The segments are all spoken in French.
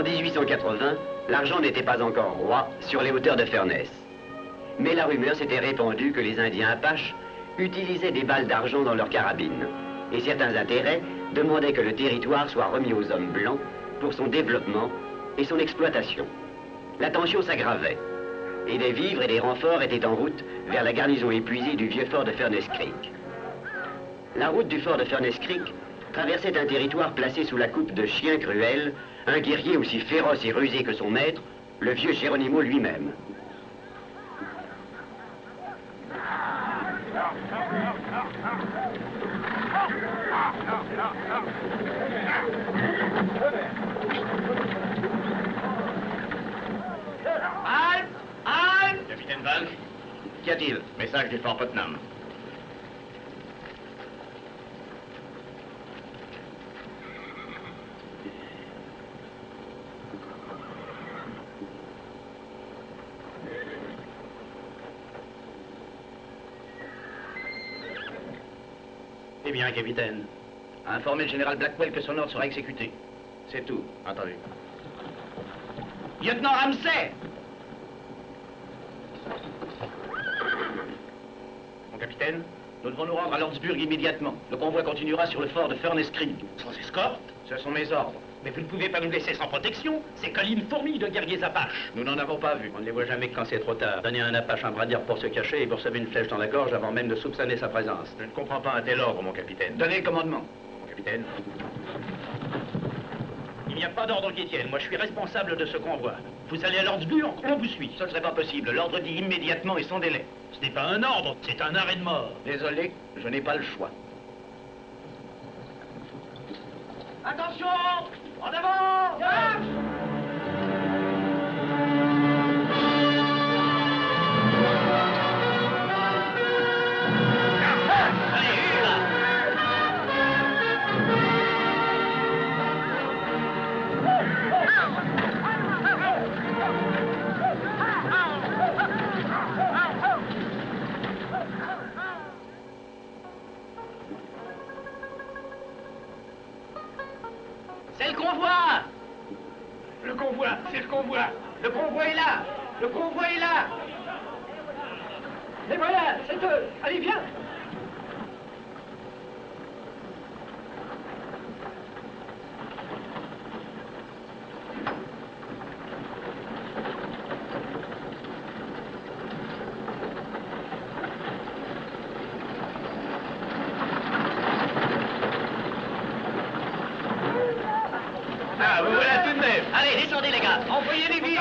En 1880, l'argent n'était pas encore roi sur les hauteurs de Furness. Mais la rumeur s'était répandue que les Indiens Apaches utilisaient des balles d'argent dans leurs carabines. Et certains intérêts demandaient que le territoire soit remis aux hommes blancs pour son développement et son exploitation. La tension s'aggravait. Et des vivres et des renforts étaient en route vers la garnison épuisée du vieux fort de Furness Creek. La route du fort de Furness Creek traversait un territoire placé sous la coupe de chiens cruels, un guerrier aussi féroce et rusé que son maître, le vieux Geronimo lui-même. Capitaine Valk, qu'y a-t-il? Message du fort Putnam. Eh bien, capitaine, a informé le général Blackwell que son ordre sera exécuté. C'est tout. Entendu. Lieutenant Ramsay! Mon capitaine, nous devons nous rendre à Lordsburg immédiatement. Le convoi continuera sur le fort de Furness Creek. Sans escorte? Ce sont mes ordres. Mais vous ne pouvez pas nous laisser sans protection. Ces collines fourmillent de guerriers Apaches. Nous n'en avons pas vu. On ne les voit jamais que quand c'est trop tard. Donner à un Apache un bras d'herbe pour se cacher et pour semer une flèche dans la gorge avant même de soupçonner sa présence. Je ne comprends pas un tel ordre, mon capitaine. Donnez le commandement. Mon capitaine. Il n'y a pas d'ordre qui tienne. Moi, je suis responsable de ce convoi. Vous allez à Lordsburg, on vous suit. Ce ne serait pas possible. L'ordre dit immédiatement et sans délai. Ce n'est pas un ordre, c'est un arrêt de mort. Désolé, je n'ai pas le choix. Attention! En avant! Marche! C'est le convoi! Le convoi, c'est le convoi! Le convoi est là! Le convoi est là! Les voilà, c'est eux. Allez, viens. Ah, vous voilà tout de même! Allez, descendez les gars! Envoyez les billes!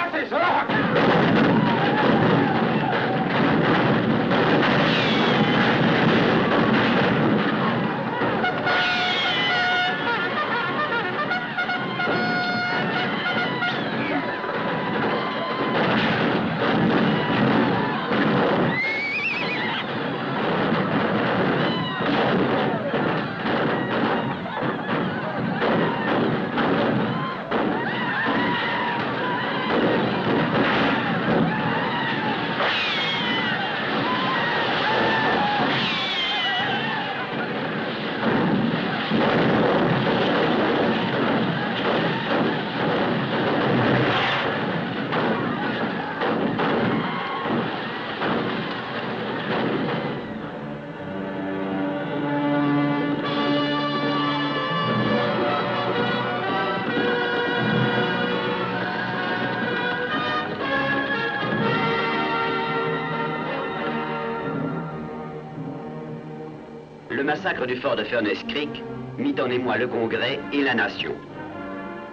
Le massacre du fort de Furness Creek mit en émoi le Congrès et la nation.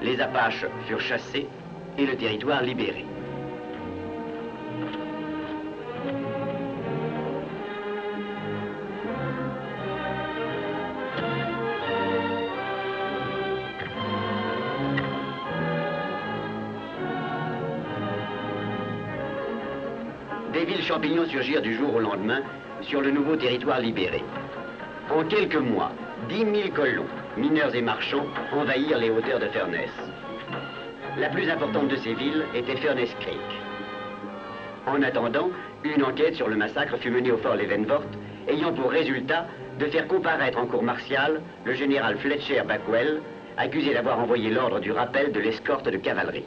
Les Apaches furent chassés et le territoire libéré. Des villes champignons surgirent du jour au lendemain sur le nouveau territoire libéré. En quelques mois, 10 000 colons, mineurs et marchands, envahirent les hauteurs de Furness. La plus importante de ces villes était Furness Creek. En attendant, une enquête sur le massacre fut menée au fort Leavenworth, ayant pour résultat de faire comparaître en cour martiale le général Fletcher Blackwell accusé d'avoir envoyé l'ordre du rappel de l'escorte de cavalerie.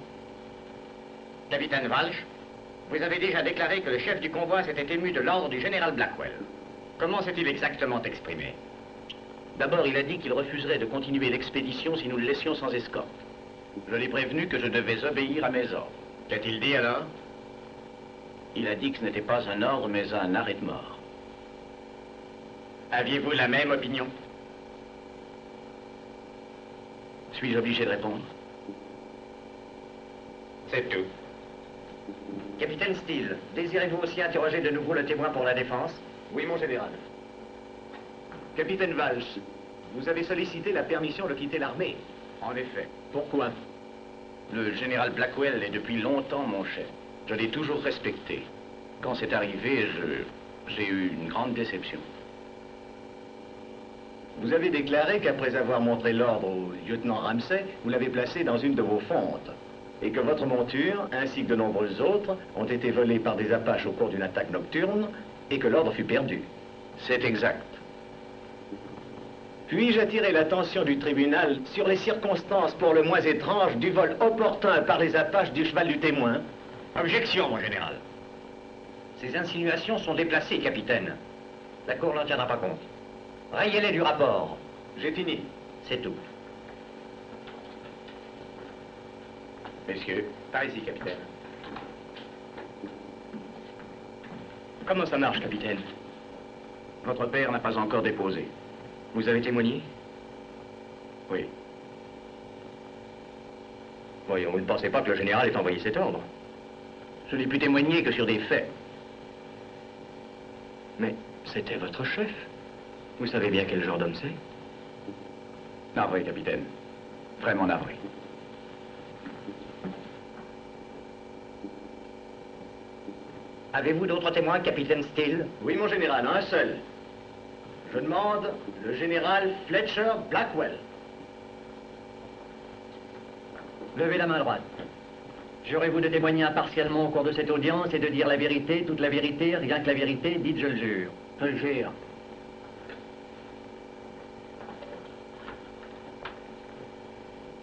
Capitaine Walsh, vous avez déjà déclaré que le chef du convoi s'était ému de l'ordre du général Blackwell. Comment s'est-il exactement exprimé? D'abord, il a dit qu'il refuserait de continuer l'expédition si nous le laissions sans escorte. Je l'ai prévenu que je devais obéir à mes ordres. Qu'a-t-il dit alors? Il a dit que ce n'était pas un ordre, mais un arrêt de mort. Aviez-vous la même opinion? Suis-je obligé de répondre? C'est tout. Capitaine Steele, désirez-vous aussi interroger de nouveau le témoin pour la défense? Oui, mon général. Capitaine Walsh, vous avez sollicité la permission de quitter l'armée. En effet. Pourquoi? Le général Blackwell est depuis longtemps mon chef. Je l'ai toujours respecté. Quand c'est arrivé, j'ai eu une grande déception. Vous avez déclaré qu'après avoir montré l'ordre au lieutenant Ramsay, vous l'avez placé dans une de vos fontes. Et que votre monture, ainsi que de nombreuses autres, ont été volées par des Apaches au cours d'une attaque nocturne, et que l'ordre fut perdu. C'est exact. Puis-je attirer l'attention du tribunal sur les circonstances pour le moins étranges du vol opportun par les Apaches du cheval du témoin? Objection, mon général. Ces insinuations sont déplacées, capitaine. La Cour n'en tiendra pas compte. Rayez-les du rapport. J'ai fini. C'est tout. Messieurs, Par ici, capitaine. comment ça marche, capitaine? Votre père n'a pas encore déposé. Vous avez témoigné? Oui. Voyons, vous ne pensez pas que le général ait envoyé cet ordre? Je n'ai pu témoigner que sur des faits. Mais c'était votre chef. Vous savez bien quel genre d'homme c'est? Navré, capitaine. Vraiment navré. Avez-vous d'autres témoins, capitaine Steele? Oui, mon général, un seul. Je demande le général Fletcher Blackwell. Levez la main droite. Jurez-vous de témoigner impartialement au cours de cette audience et de dire la vérité, toute la vérité, rien que la vérité? Dites je le jure. Je le jure.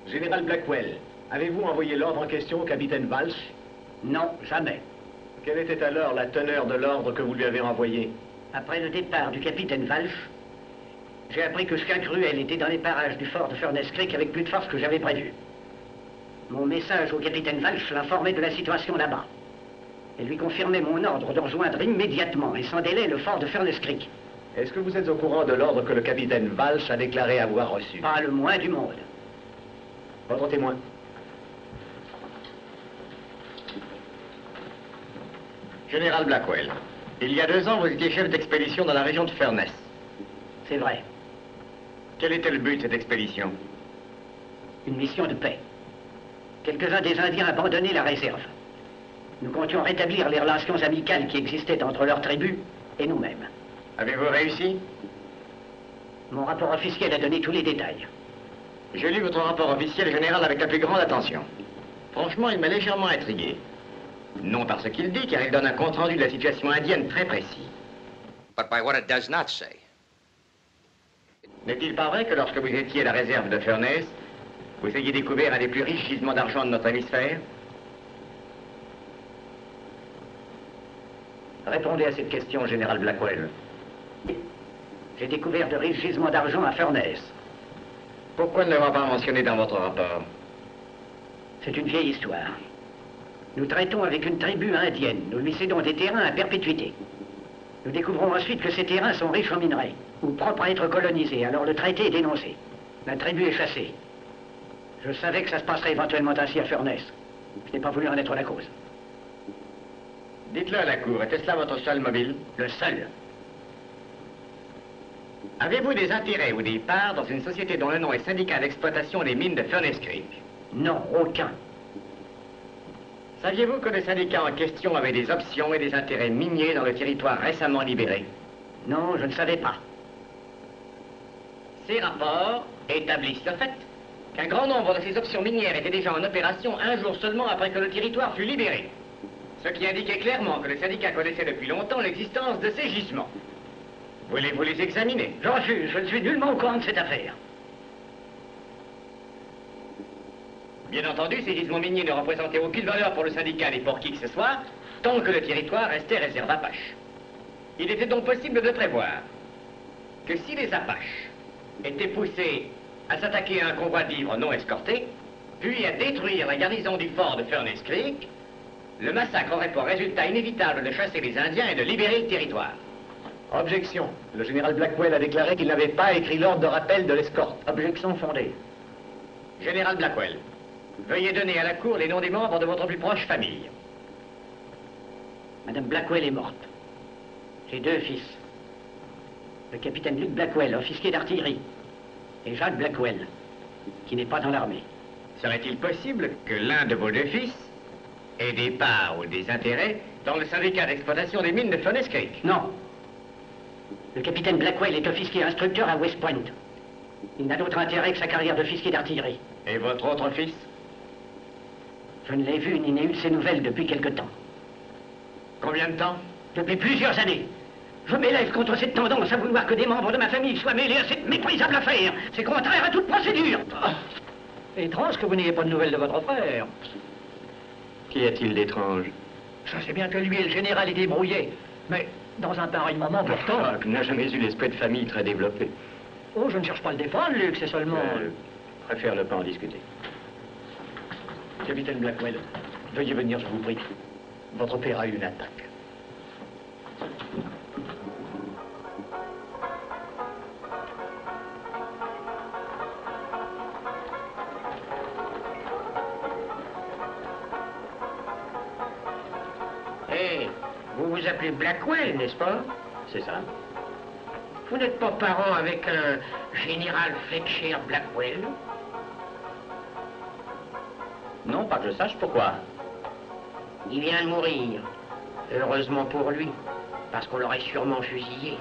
Général Blackwell, avez-vous envoyé l'ordre en question au capitaine Walsh? Non, jamais. Quelle était alors la teneur de l'ordre que vous lui avez envoyé? Après le départ du capitaine Walsh, j'ai appris que Squint-Cruel était dans les parages du fort de Furnace Creek avec plus de force que j'avais prévu. Mon message au capitaine Walsh l'informait de la situation là-bas et lui confirmait mon ordre de rejoindre immédiatement et sans délai le fort de Furnace Creek. Est-ce que vous êtes au courant de l'ordre que le capitaine Walsh a déclaré avoir reçu? Pas le moins du monde. Votre témoin. Général Blackwell, il y a 2 ans, vous étiez chef d'expédition dans la région de Furnace. C'est vrai. Quel était le but de cette expédition? Une mission de paix. Quelques-uns des Indiens abandonnaient la réserve. Nous comptions rétablir les relations amicales qui existaient entre leurs tribus et nous-mêmes. Avez-vous réussi? Mon rapport officiel a donné tous les détails. J'ai lu votre rapport officiel, général, avec la plus grande attention. Franchement, il m'a légèrement intrigué. Non par ce qu'il dit, car il donne un compte-rendu de la situation indienne très précis. but by what it does not say. N'est-il pas vrai que lorsque vous étiez à la réserve de Furnace, vous ayez découvert un des plus riches gisements d'argent de notre hémisphère? Répondez à cette question, général Blackwell. J'ai découvert de riches gisements d'argent à Furnace. Pourquoi ne l'avoir pas mentionné dans votre rapport? C'est une vieille histoire. Nous traitons avec une tribu indienne. Nous lui cédons des terrains à perpétuité. Nous découvrons ensuite que ces terrains sont riches en minerais, ou propres à être colonisés. Alors le traité est dénoncé. La tribu est chassée. Je savais que ça se passerait éventuellement ainsi à Furnace. Je n'ai pas voulu en être la cause. Dites-le à la Cour, était-ce là votre seul mobile? Le seul. Avez-vous des intérêts ou des parts dans une société dont le nom est syndicat d'exploitation des mines de Furnace Creek? Non, aucun. Saviez-vous que le syndicat en question avait des options et des intérêts miniers dans le territoire récemment libéré? Non, je ne savais pas. Ces rapports établissent le fait qu'un grand nombre de ces options minières étaient déjà en opération un jour seulement après que le territoire fut libéré. Ce qui indiquait clairement que le syndicat connaissait depuis longtemps l'existence de ces gisements. Voulez-vous les examiner? Je refuse, je ne suis nullement au courant de cette affaire. Bien entendu, ces gisements miniers ne représentaient aucune valeur pour le syndicat ni pour qui que ce soit, tant que le territoire restait réserve Apache. Il était donc possible de prévoir que si les Apaches étaient poussés à s'attaquer à un convoi de vivres non escorté, puis à détruire la garnison du fort de Furnace Creek, le massacre aurait pour résultat inévitable de chasser les Indiens et de libérer le territoire. Objection. Le général Blackwell a déclaré qu'il n'avait pas écrit l'ordre de rappel de l'escorte. Objection fondée. Général Blackwell, veuillez donner à la Cour les noms des membres de votre plus proche famille. Madame Blackwell est morte. J'ai 2 fils. Le capitaine Luke Blackwell, officier d'artillerie, et Jacques Blackwell, qui n'est pas dans l'armée. Serait-il possible que l'un de vos 2 fils ait des parts ou des intérêts dans le syndicat d'exploitation des mines de Furnace Creek? Non. Le capitaine Blackwell est officier instructeur à West Point. Il n'a d'autre intérêt que sa carrière d'officier d'artillerie. Et votre autre fils? Je ne l'ai vu ni n'ai eu de ses nouvelles depuis quelque temps. Combien de temps? Depuis plusieurs années. Je m'élève contre cette tendance à vouloir que des membres de ma famille soient mêlés à cette méprisable affaire. C'est contraire à toute procédure. Étrange que vous n'ayez pas de nouvelles de votre frère. Qu'y a-t-il d'étrange? Je sais bien que lui et le général est débrouillé. Mais dans un pareil moment pourtant... Jacques n'a jamais eu l'esprit de famille très développé. Oh, je ne cherche pas à le défendre, Luc, c'est seulement... Préfère ne pas en discuter. Capitaine Blackwell, veuillez venir, je vous prie. Votre père a eu une attaque. Hé, vous vous appelez Blackwell, n'est-ce pas? C'est ça. Vous n'êtes pas parent avec un général Fletcher Blackwell? Non, pas que je sache. Pourquoi? Il vient de mourir. Heureusement pour lui, parce qu'on l'aurait sûrement fusillé.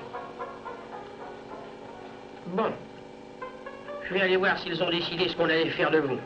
Bon. Je vais aller voir s'ils ont décidé ce qu'on allait faire de vous.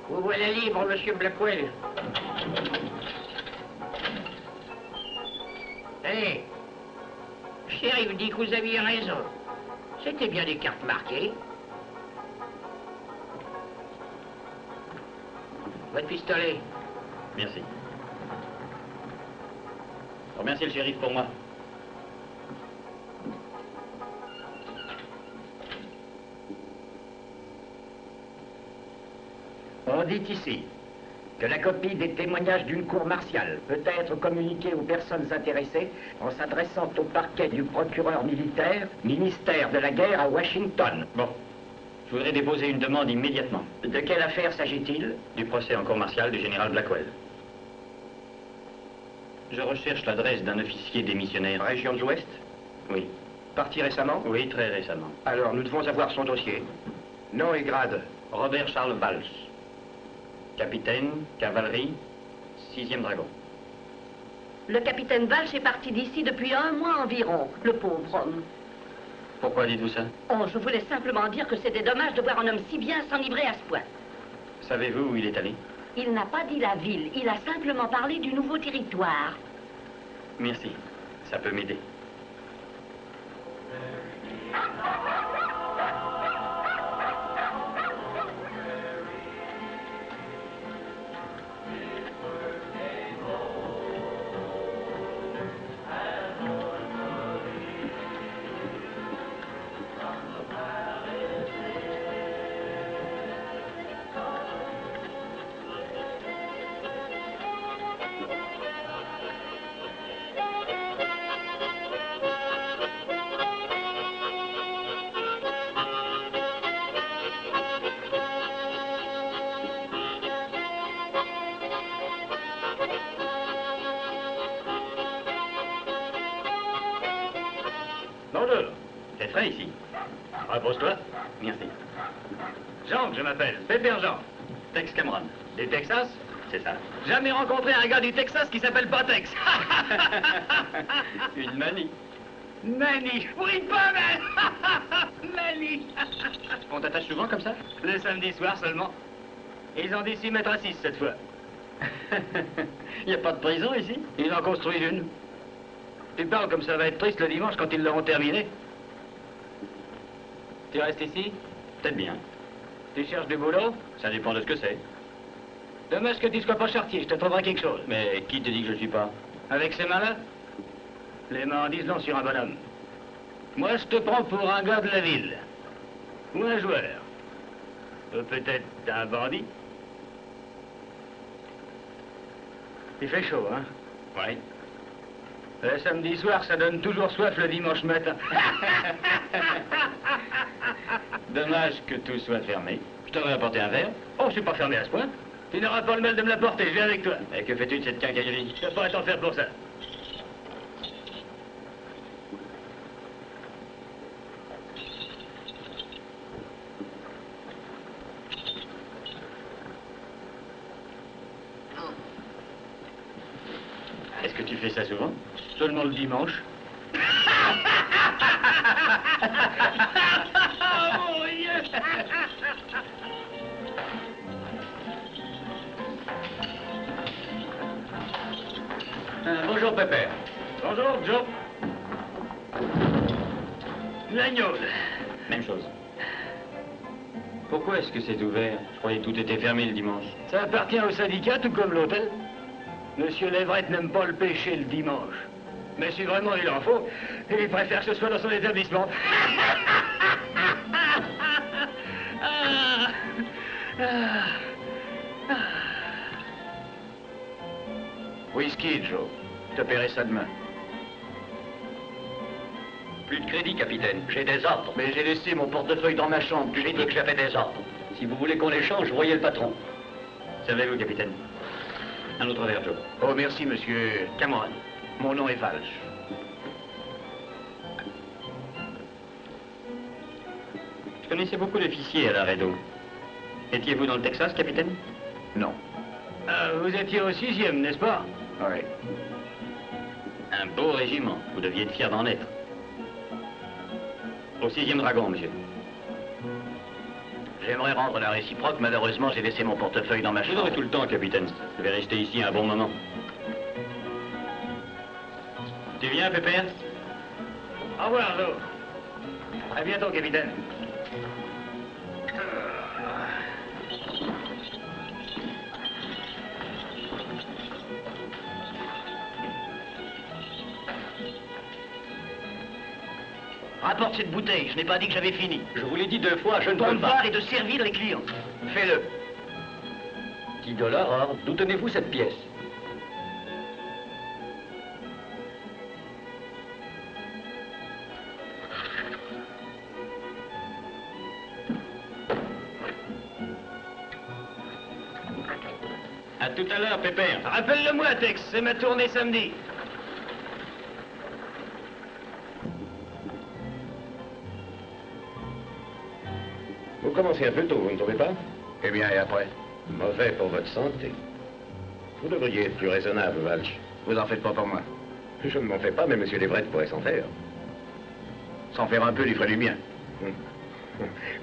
Vous voilà libre, monsieur Blackwell. Hé, shérif dit que vous aviez raison. C'était bien des cartes marquées. Votre pistolet. Merci. Remerciez le shérif pour moi. On dit ici que la copie des témoignages d'une cour martiale peut être communiquée aux personnes intéressées en s'adressant au parquet du procureur militaire, ministère de la guerre à Washington. Bon. Je voudrais déposer une demande immédiatement. De quelle affaire s'agit-il? Du procès en cour martiale du général Blackwell. Je recherche l'adresse d'un officier démissionnaire. Région de l'Ouest? Oui. Parti récemment? Oui, très récemment. Alors, nous devons avoir son dossier. Nom et grade? Robert Charles Valls. Capitaine, cavalerie, 6e dragon. Le capitaine Valls est parti d'ici depuis 1 mois environ, le pauvre homme. Pourquoi dites-vous ça? Oh, je voulais simplement dire que c'était dommage de voir un homme si bien s'enivrer à ce point. Savez-vous où il est allé? Il n'a pas dit la ville, il a simplement parlé du nouveau territoire. Merci. Ça peut m'aider. C'est frais ici. Repose-toi. Merci. Jean, je m'appelle. Pépère Jean. Tex Cameron. Du Texas? C'est ça. Jamais rencontré un gars du Texas qui s'appelle pas Tex. Une manie. Manie. Oui, pas mal. Manie. On t'attache souvent comme ça? Le samedi soir seulement. Ils ont dit 6 mètres à 6 cette fois. Il n'y a pas de prison ici? Ils en construisent une. Tu parles comme ça va être triste le dimanche quand ils l'auront terminé. Tu restes ici? Peut-être bien. Tu cherches du boulot? Ça dépend de ce que c'est. Dommage que tu sois pas chartier, je te trouverai quelque chose. Mais qui te dit que je suis pas? Avec ces mains-là? Les mains en disent long sur un bonhomme. Moi, je te prends pour un gars de la ville. Ou un joueur. Ou peut-être un bandit. Il fait chaud, hein? Oui. Le samedi soir, ça donne toujours soif le dimanche matin. Dommage que tout soit fermé. Je t'aurais apporté un verre. Oh, je suis pas fermé à ce point. Tu n'auras pas le mal de me l'apporter, je viens avec toi. Et que fais-tu de cette quincaillerie? Je ne peux pas t'en faire pour ça. Est-ce que tu fais ça souvent? Seulement le dimanche. Oh mon Dieu! Bonjour, Pépère. Bonjour, Joe. L'agneau. Même chose. Pourquoi est-ce que c'est ouvert? Je croyais que tout était fermé le dimanche. Ça appartient au syndicat, tout comme l'hôtel. Monsieur Leverett n'aime pas le péché le dimanche. Mais si vraiment il en faut, il préfère que ce soit dans son établissement. Whisky, Joe. Je te paierai ça demain. Plus de crédit, capitaine. J'ai des ordres. Mais j'ai laissé mon portefeuille dans ma chambre. J'ai dit que j'avais des ordres. Si vous voulez qu'on échange, voyez le patron. Savez-vous, capitaine? Un autre verre, Joe. Oh, merci, monsieur Cameron. Mon nom est Valch. Je connaissais beaucoup d'officiers à Laredo. Étiez-vous dans le Texas, capitaine? Non. Vous étiez au 6e, n'est-ce pas? Oui. Un beau régiment. Vous deviez être fier d'en être. Au 6e dragon, monsieur. J'aimerais rendre la réciproque. Malheureusement, j'ai laissé mon portefeuille dans ma Vous chambre. aurez tout le temps, capitaine. Je vais rester ici un bon moment. Tu viens, Pépère? Au revoir, Joe. À bientôt, capitaine. Rapporte cette bouteille, je n'ai pas dit que j'avais fini. Je vous l'ai dit 2 fois, je ne peux Ton pas. devoir est de servir les clients. Fais-le. 10 $, or, d'où tenez-vous cette pièce? À tout à l'heure, Pépère. Rappelle-le-moi, Tex, c'est ma tournée samedi. Vous commencez un peu tôt, vous ne trouvez pas? Eh bien, et après? Mauvais pour votre santé. Vous devriez être plus raisonnable, Valch. Vous en faites pas pour moi. Je ne m'en fais pas, mais M. Leverett pourrait s'en faire. S'en faire un peu lui ferait du bien.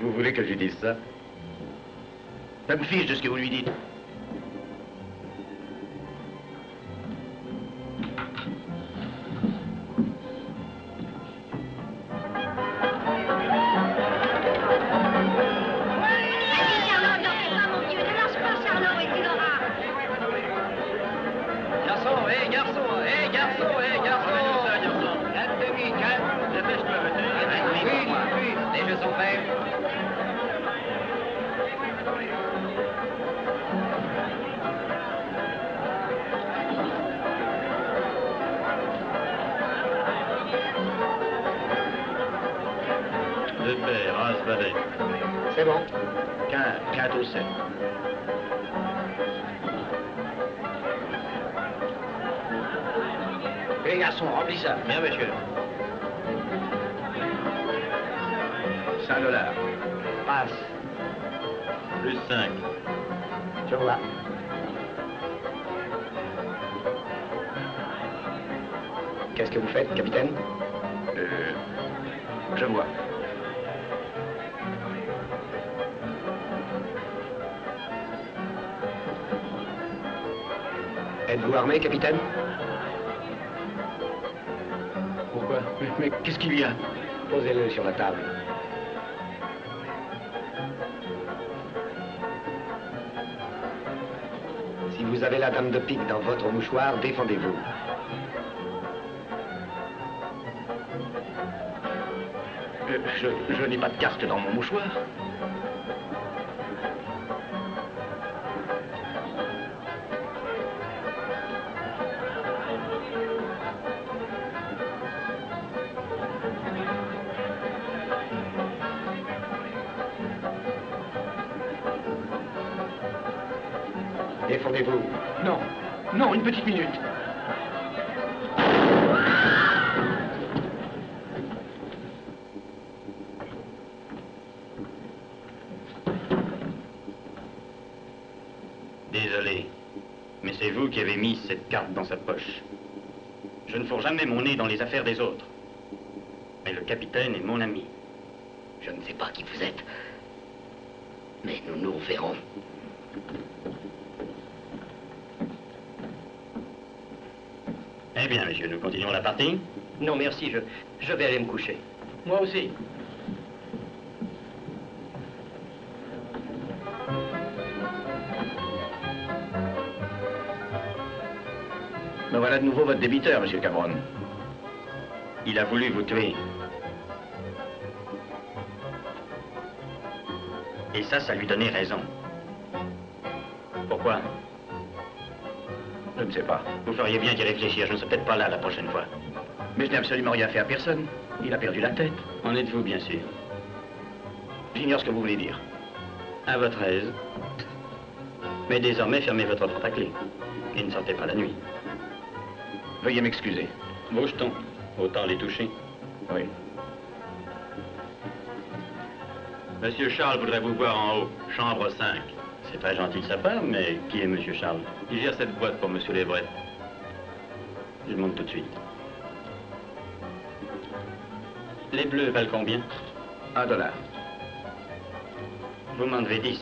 Vous voulez que je lui dise ça? Ça me fiche de ce que vous lui dites. C'est bon. Quinte au 7. Les garçons, remplis ça. Bien, monsieur. $1. Passe. Plus 5. Je vois. Qu'est-ce que vous faites, capitaine? Je vois. Êtes-vous armé, capitaine? Pourquoi? Mais qu'est-ce qu'il y a? Posez-le sur la table. Si vous avez la dame de pique dans votre mouchoir, défendez-vous. Je n'ai pas de carte dans mon mouchoir. Défendez-vous. Non, non, une petite minute. Désolé, mais c'est vous qui avez mis cette carte dans sa poche. Je ne fourre jamais mon nez dans les affaires des autres. Mais le capitaine est mon ami. Je ne sais pas qui vous êtes, mais nous nous verrons. Eh bien, messieurs, nous continuons la partie? Non, merci, je vais aller me coucher. Moi aussi. Me voilà de nouveau votre débiteur, monsieur Cameron. Il a voulu vous tuer. Et ça lui donnait raison. Pourquoi? Je ne sais pas. Vous feriez bien d'y réfléchir, je ne serai peut-être pas là la prochaine fois. Mais je n'ai absolument rien fait à personne. Il a perdu la tête. En êtes-vous, bien sûr? J'ignore ce que vous voulez dire. À votre aise. Mais désormais, fermez votre porte à clé. Et ne sortez pas la nuit. Veuillez m'excuser. Vos jetons, autant les toucher. Oui. Monsieur Charles voudrait vous voir en haut, chambre 5. C'est très gentil de sa part, mais qui est Monsieur Charles? Il gère cette boîte pour Monsieur Leverett. Je monte tout de suite. Les bleus valent combien? $1. Vous m'en devez 10.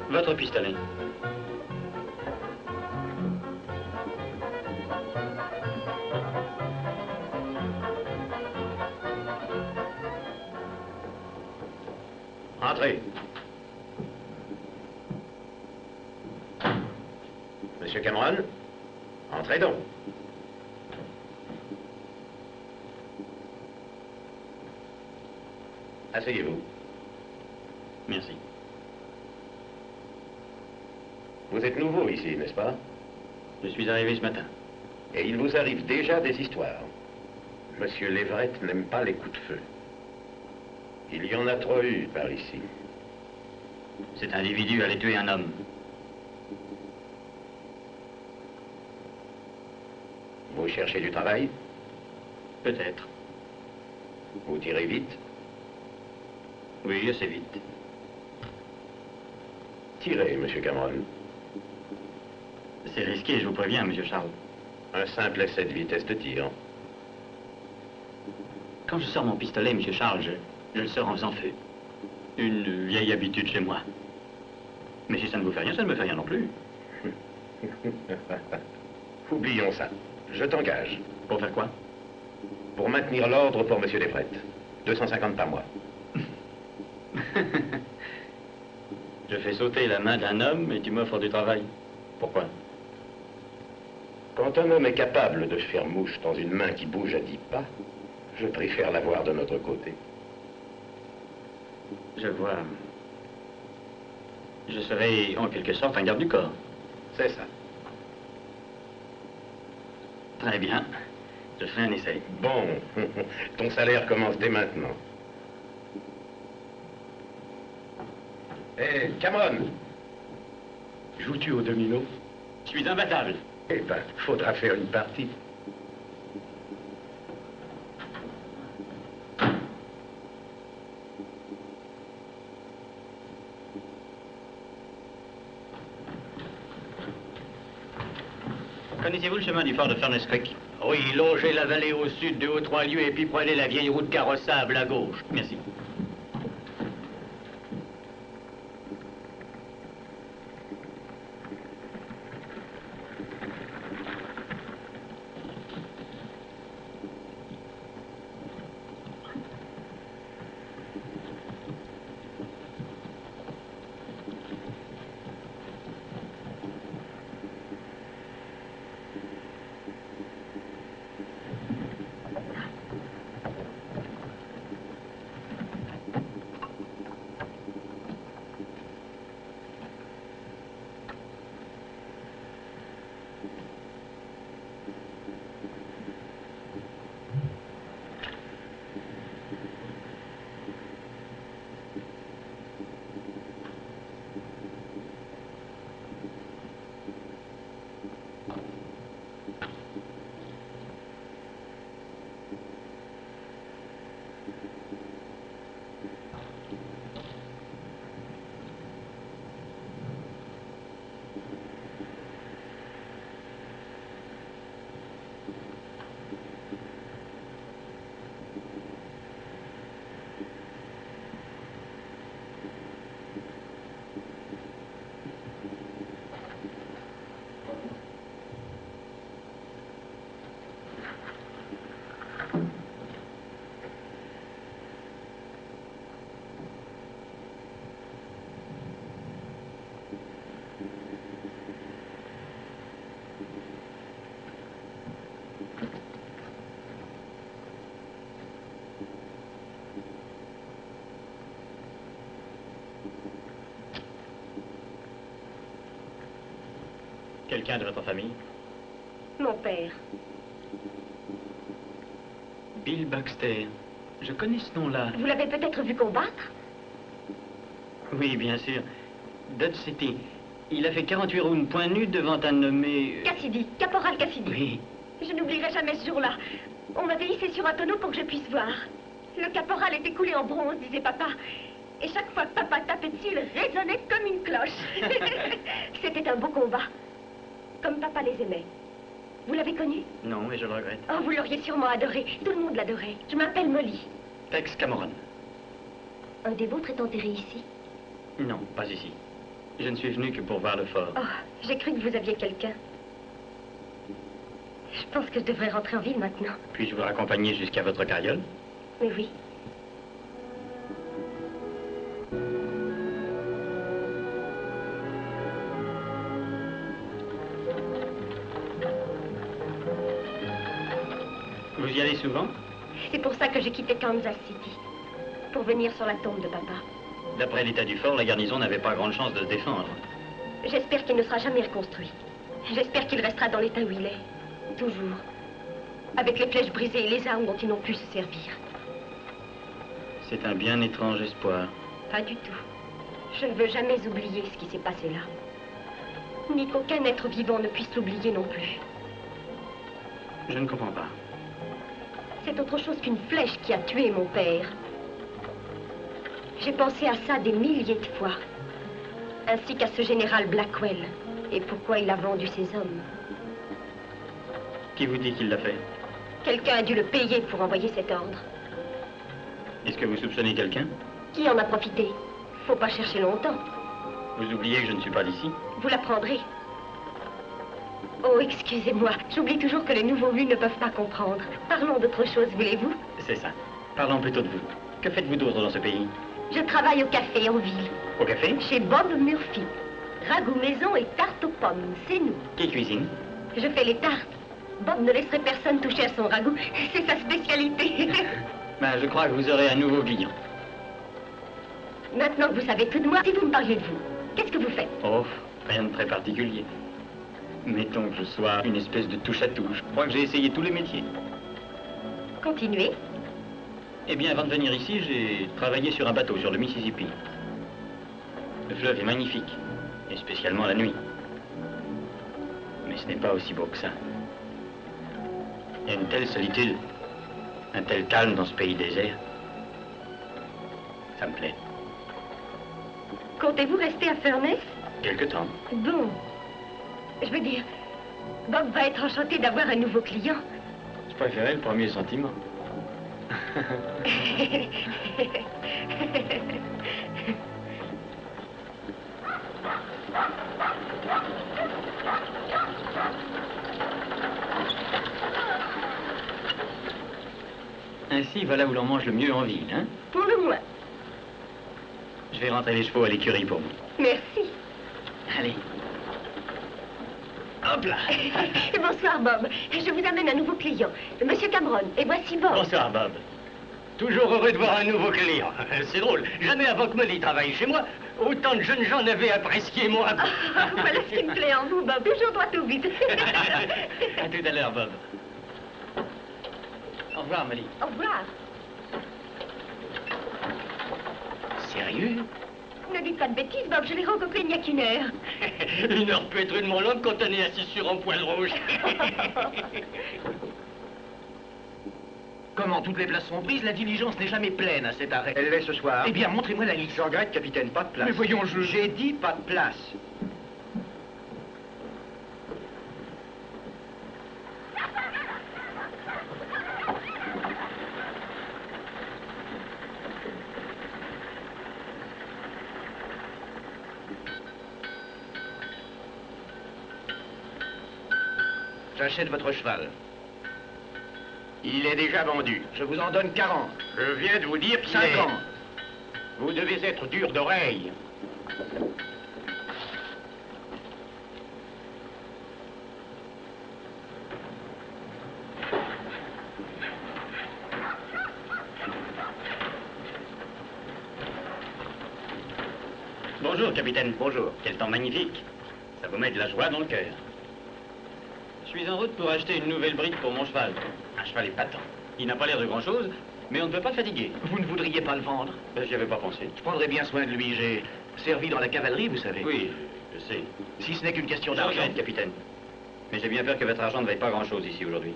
Votre pistolet. Entrez. Monsieur Cameron, entrez donc. Asseyez-vous. Merci. Vous êtes nouveau ici, n'est-ce pas? Je suis arrivé ce matin. Et il vous arrive déjà des histoires. Monsieur Leverett n'aime pas les coups de feu. Il y en a trop eu par ici. Cet individu allait tuer un homme. Vous cherchez du travail? Peut-être. Vous tirez vite? Oui, assez vite. Tirez, Monsieur Cameron. C'est risqué, je vous préviens, Monsieur Charles. Un simple essai de vitesse de tir. Quand je sors mon pistolet, Monsieur Charles, je le sors en faisant feu. Une vieille habitude chez moi. Mais si ça ne vous fait rien, ça ne me fait rien non plus. Oublions ça. Je t'engage. Pour faire quoi? Pour maintenir l'ordre pour Monsieur Leverett. 250 par mois. Je fais sauter la main d'un homme et tu m'offres du travail. Pourquoi? Quand un homme est capable de faire mouche dans une main qui bouge à 10 pas, je préfère l'avoir de notre côté. Je vois. Je serai en quelque sorte un garde du corps. C'est ça. Très bien. Je ferai un essai. Bon. Ton salaire commence dès maintenant. Hé, Cameron! Joues-tu au domino? Je suis imbattable. Eh ben, faudra faire une partie. Connaissez-vous le chemin du fort de Furnace Creek? Oui, longez la vallée au sud 2 ou 3 lieues et puis prenez la vieille route carrossable à gauche. Merci. Quelqu'un de votre famille? Mon père. Bill Baxter. Je connais ce nom-là. Vous l'avez peut-être vu combattre? Oui, bien sûr. Dodge City. Il a fait 48 rounds point nu devant un nommé... Cassidy, caporal Cassidy. Oui. Je n'oublierai jamais ce jour-là. On m'avait hissé sur un tonneau pour que je puisse voir. Le caporal était coulé en bronze, disait papa. Et chaque fois que papa tapait dessus, il résonnait comme une cloche. C'était un beau combat. Comme papa les aimait. Vous l'avez connu? Non, mais je le regrette. Oh, vous l'auriez sûrement adoré. Tout le monde l'adorait. Je m'appelle Molly. Tex Cameron. Un des vôtres est enterré ici? Non, pas ici. Je ne suis venu que pour voir le fort. Oh, j'ai cru que vous aviez quelqu'un. Je pense que je devrais rentrer en ville maintenant. Puis-je vous raccompagner jusqu'à votre carriole? Mais oui. Vous y allez souvent? C'est pour ça que j'ai quitté Kansas City. Pour venir sur la tombe de papa. D'après l'état du fort, la garnison n'avait pas grande chance de se défendre. J'espère qu'il ne sera jamais reconstruit. J'espère qu'il restera dans l'état où il est. Toujours. Avec les flèches brisées et les armes dont ils n'ont pu se servir. C'est un bien étrange espoir. Pas du tout. Je ne veux jamais oublier ce qui s'est passé là. Ni qu'aucun être vivant ne puisse l'oublier non plus. Je ne comprends pas. C'est autre chose qu'une flèche qui a tué mon père. J'ai pensé à ça des milliers de fois. Ainsi qu'à ce général Blackwell. Et pourquoi il a vendu ses hommes. Qui vous dit qu'il l'a fait? Quelqu'un a dû le payer pour envoyer cet ordre. Est-ce que vous soupçonnez quelqu'un? Qui en a profité? Faut pas chercher longtemps. Vous oubliez que je ne suis pas d'ici? Vous l'apprendrez. Oh, excusez-moi. J'oublie toujours que les nouveaux venus ne peuvent pas comprendre. Parlons d'autre chose, voulez-vous? C'est ça. Parlons plutôt de vous. Que faites-vous d'autre dans ce pays? Je travaille au café en ville. Au café? Chez Bob Murphy. Ragoût maison et tarte aux pommes, c'est nous. Qui cuisine? Je fais les tartes. Bob ne laisserait personne toucher à son ragoût. C'est sa spécialité. Ben, je crois que vous aurez un nouveau client. Maintenant que vous savez tout de moi, si vous me parliez de vous, qu'est-ce que vous faites? Oh, rien de très particulier. Mettons que je sois une espèce de touche-à-tout. Je crois que j'ai essayé tous les métiers. Continuez. Eh bien, avant de venir ici, j'ai travaillé sur un bateau sur le Mississippi. Le fleuve est magnifique, et spécialement la nuit. Mais ce n'est pas aussi beau que ça. Il y a une telle solitude, un tel calme dans ce pays désert. Ça me plaît. Comptez-vous rester à Furness? Quelque temps. Bon. Je veux dire, Bob va être enchanté d'avoir un nouveau client. Je préférais le premier sentiment. Ainsi, voilà où l'on mange le mieux en ville, hein? Pour le moins. Je vais rentrer les chevaux à l'écurie pour vous. Merci. Allez. Hop là. Bonsoir, Bob. Je vous amène un nouveau client, Monsieur Cameron. Et voici Bob. Bonsoir, Bob. Toujours heureux de voir un nouveau client. C'est drôle. Jamais avant que Molly travaille chez moi, autant de jeunes gens n'avaient apprécié mon rapport. Voilà ce qui me plaît en vous, Bob. Toujours droit au but. À tout à l'heure, Bob. Au revoir, Molly. Au revoir. Sérieux? Ne dites pas de bêtises, Bob. Je l'ai rencontré il n'y a qu'une heure. Une heure peut être une longue quand on est assis sur un poil rouge. Comment toutes les places sont prises? La diligence n'est jamais pleine à cet arrêt. Elle l'est ce soir. Eh bien, montrez-moi la liste. Je regrette, capitaine, pas de place. Mais voyons, J'ai dit pas de place. J'achète votre cheval. Il est déjà vendu. Je vous en donne 40. Je viens de vous dire qu'il est... 50. Vous devez être dur d'oreille. Bonjour, capitaine. Bonjour. Quel temps magnifique. Ça vous met de la joie dans le cœur. Je suis en route pour acheter une nouvelle bride pour mon cheval. Un cheval épatant. Il n'a pas l'air de grand-chose, mais on ne peut pas le fatiguer. Vous ne voudriez pas le vendre? J'y avais pas pensé. Je prendrai bien soin de lui. J'ai servi dans la cavalerie, vous savez. Oui, je sais. Si ce n'est qu'une question Je d'argent. regrette, capitaine. Mais j'ai bien peur que votre argent ne vaille pas grand-chose ici aujourd'hui.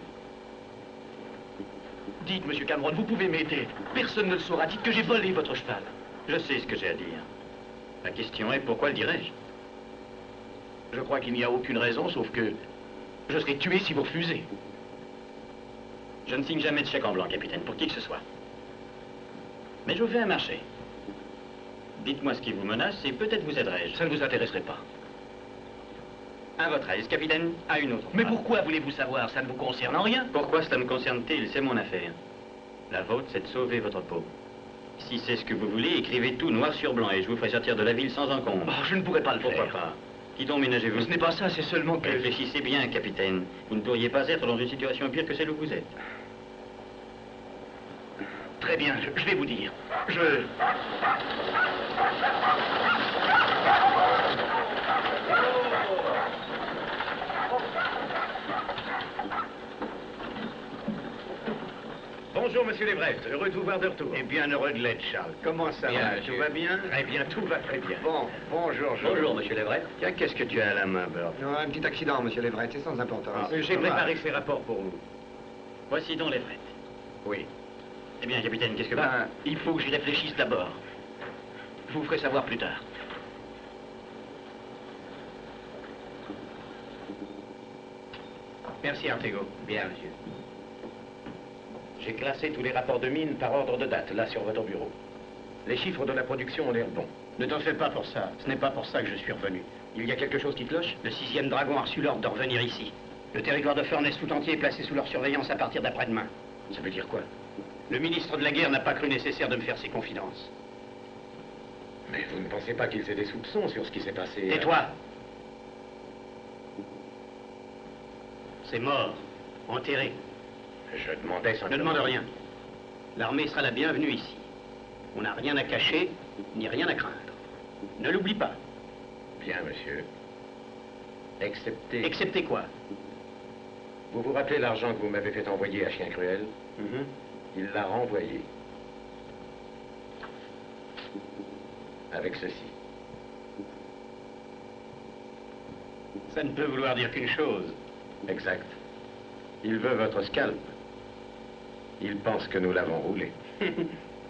Dites, Monsieur Cameron, vous pouvez m'aider. Personne ne le saura. Dites que j'ai volé votre cheval. Je sais ce que j'ai à dire. La question est, pourquoi le dirais-je? Je crois qu'il n'y a aucune raison, sauf que je serai tué si vous refusez. Je ne signe jamais de chèque en blanc, capitaine, pour qui que ce soit. Mais je vous fais un marché. Dites-moi ce qui vous menace et peut-être vous aiderai-je. Ça ne vous intéresserait pas. À votre aise, capitaine, à une autre. Mais phrase. pourquoi voulez-vous savoir? Ça ne vous concerne en rien. Pourquoi cela me concerne-t-il? C'est mon affaire. La vôtre, c'est de sauver votre peau. Si c'est ce que vous voulez, écrivez tout noir sur blanc et je vous ferai sortir de la ville sans encombre. Oh, je ne pourrais pas le Pourquoi faire. pas? Qui donc ménagez-vous? Ce n'est pas ça, c'est seulement que... Réfléchissez bien, capitaine. Vous ne pourriez pas être dans une situation pire que celle où vous êtes. Très bien, je vais vous dire. Bonjour, monsieur Levrette. Heureux de vous voir de retour. Eh bien, heureux de l'être, Charles. Comment ça Bien, va? monsieur. Tout va bien? Très bien, tout va très bien. Bon, bonjour, Bonjour, monsieur Levrette. Tiens, qu'est-ce que tu as à la main, Burt? Non, un petit accident, monsieur Levrette, c'est sans importance. J'ai préparé ces rapports pour vous. Voici donc Levrette. Oui. Eh bien, capitaine, qu'est-ce que vous... Ben, il faut que j'y réfléchisse d'abord. Je vous ferai savoir plus tard. Merci, Artego. Bien, monsieur. J'ai classé tous les rapports de mine par ordre de date, là, sur votre bureau. Les chiffres de la production ont l'air bons. Ne t'en fais pas pour ça. Ce n'est pas pour ça que je suis revenu. Il y a quelque chose qui cloche? Le 6e dragon a reçu l'ordre de revenir ici. Le territoire de Furness tout entier est placé sous leur surveillance à partir d'après-demain. Ça veut dire quoi? Le ministre de la Guerre n'a pas cru nécessaire de me faire ses confidences. Mais vous ne pensez pas qu'ils aient des soupçons sur ce qui s'est passé? Tais-toi! C'est mort. Enterré. Je demandais sans... Ne demande rien. L'armée sera la bienvenue ici. On n'a rien à cacher, ni rien à craindre. Ne l'oublie pas. Bien, monsieur. Excepté... Excepté quoi? Vous vous rappelez l'argent que vous m'avez fait envoyer à Chien Cruel? Il l'a renvoyé. Avec ceci. Ça ne peut vouloir dire qu'une chose. Exact. Il veut votre scalp. Il pense que nous l'avons roulé.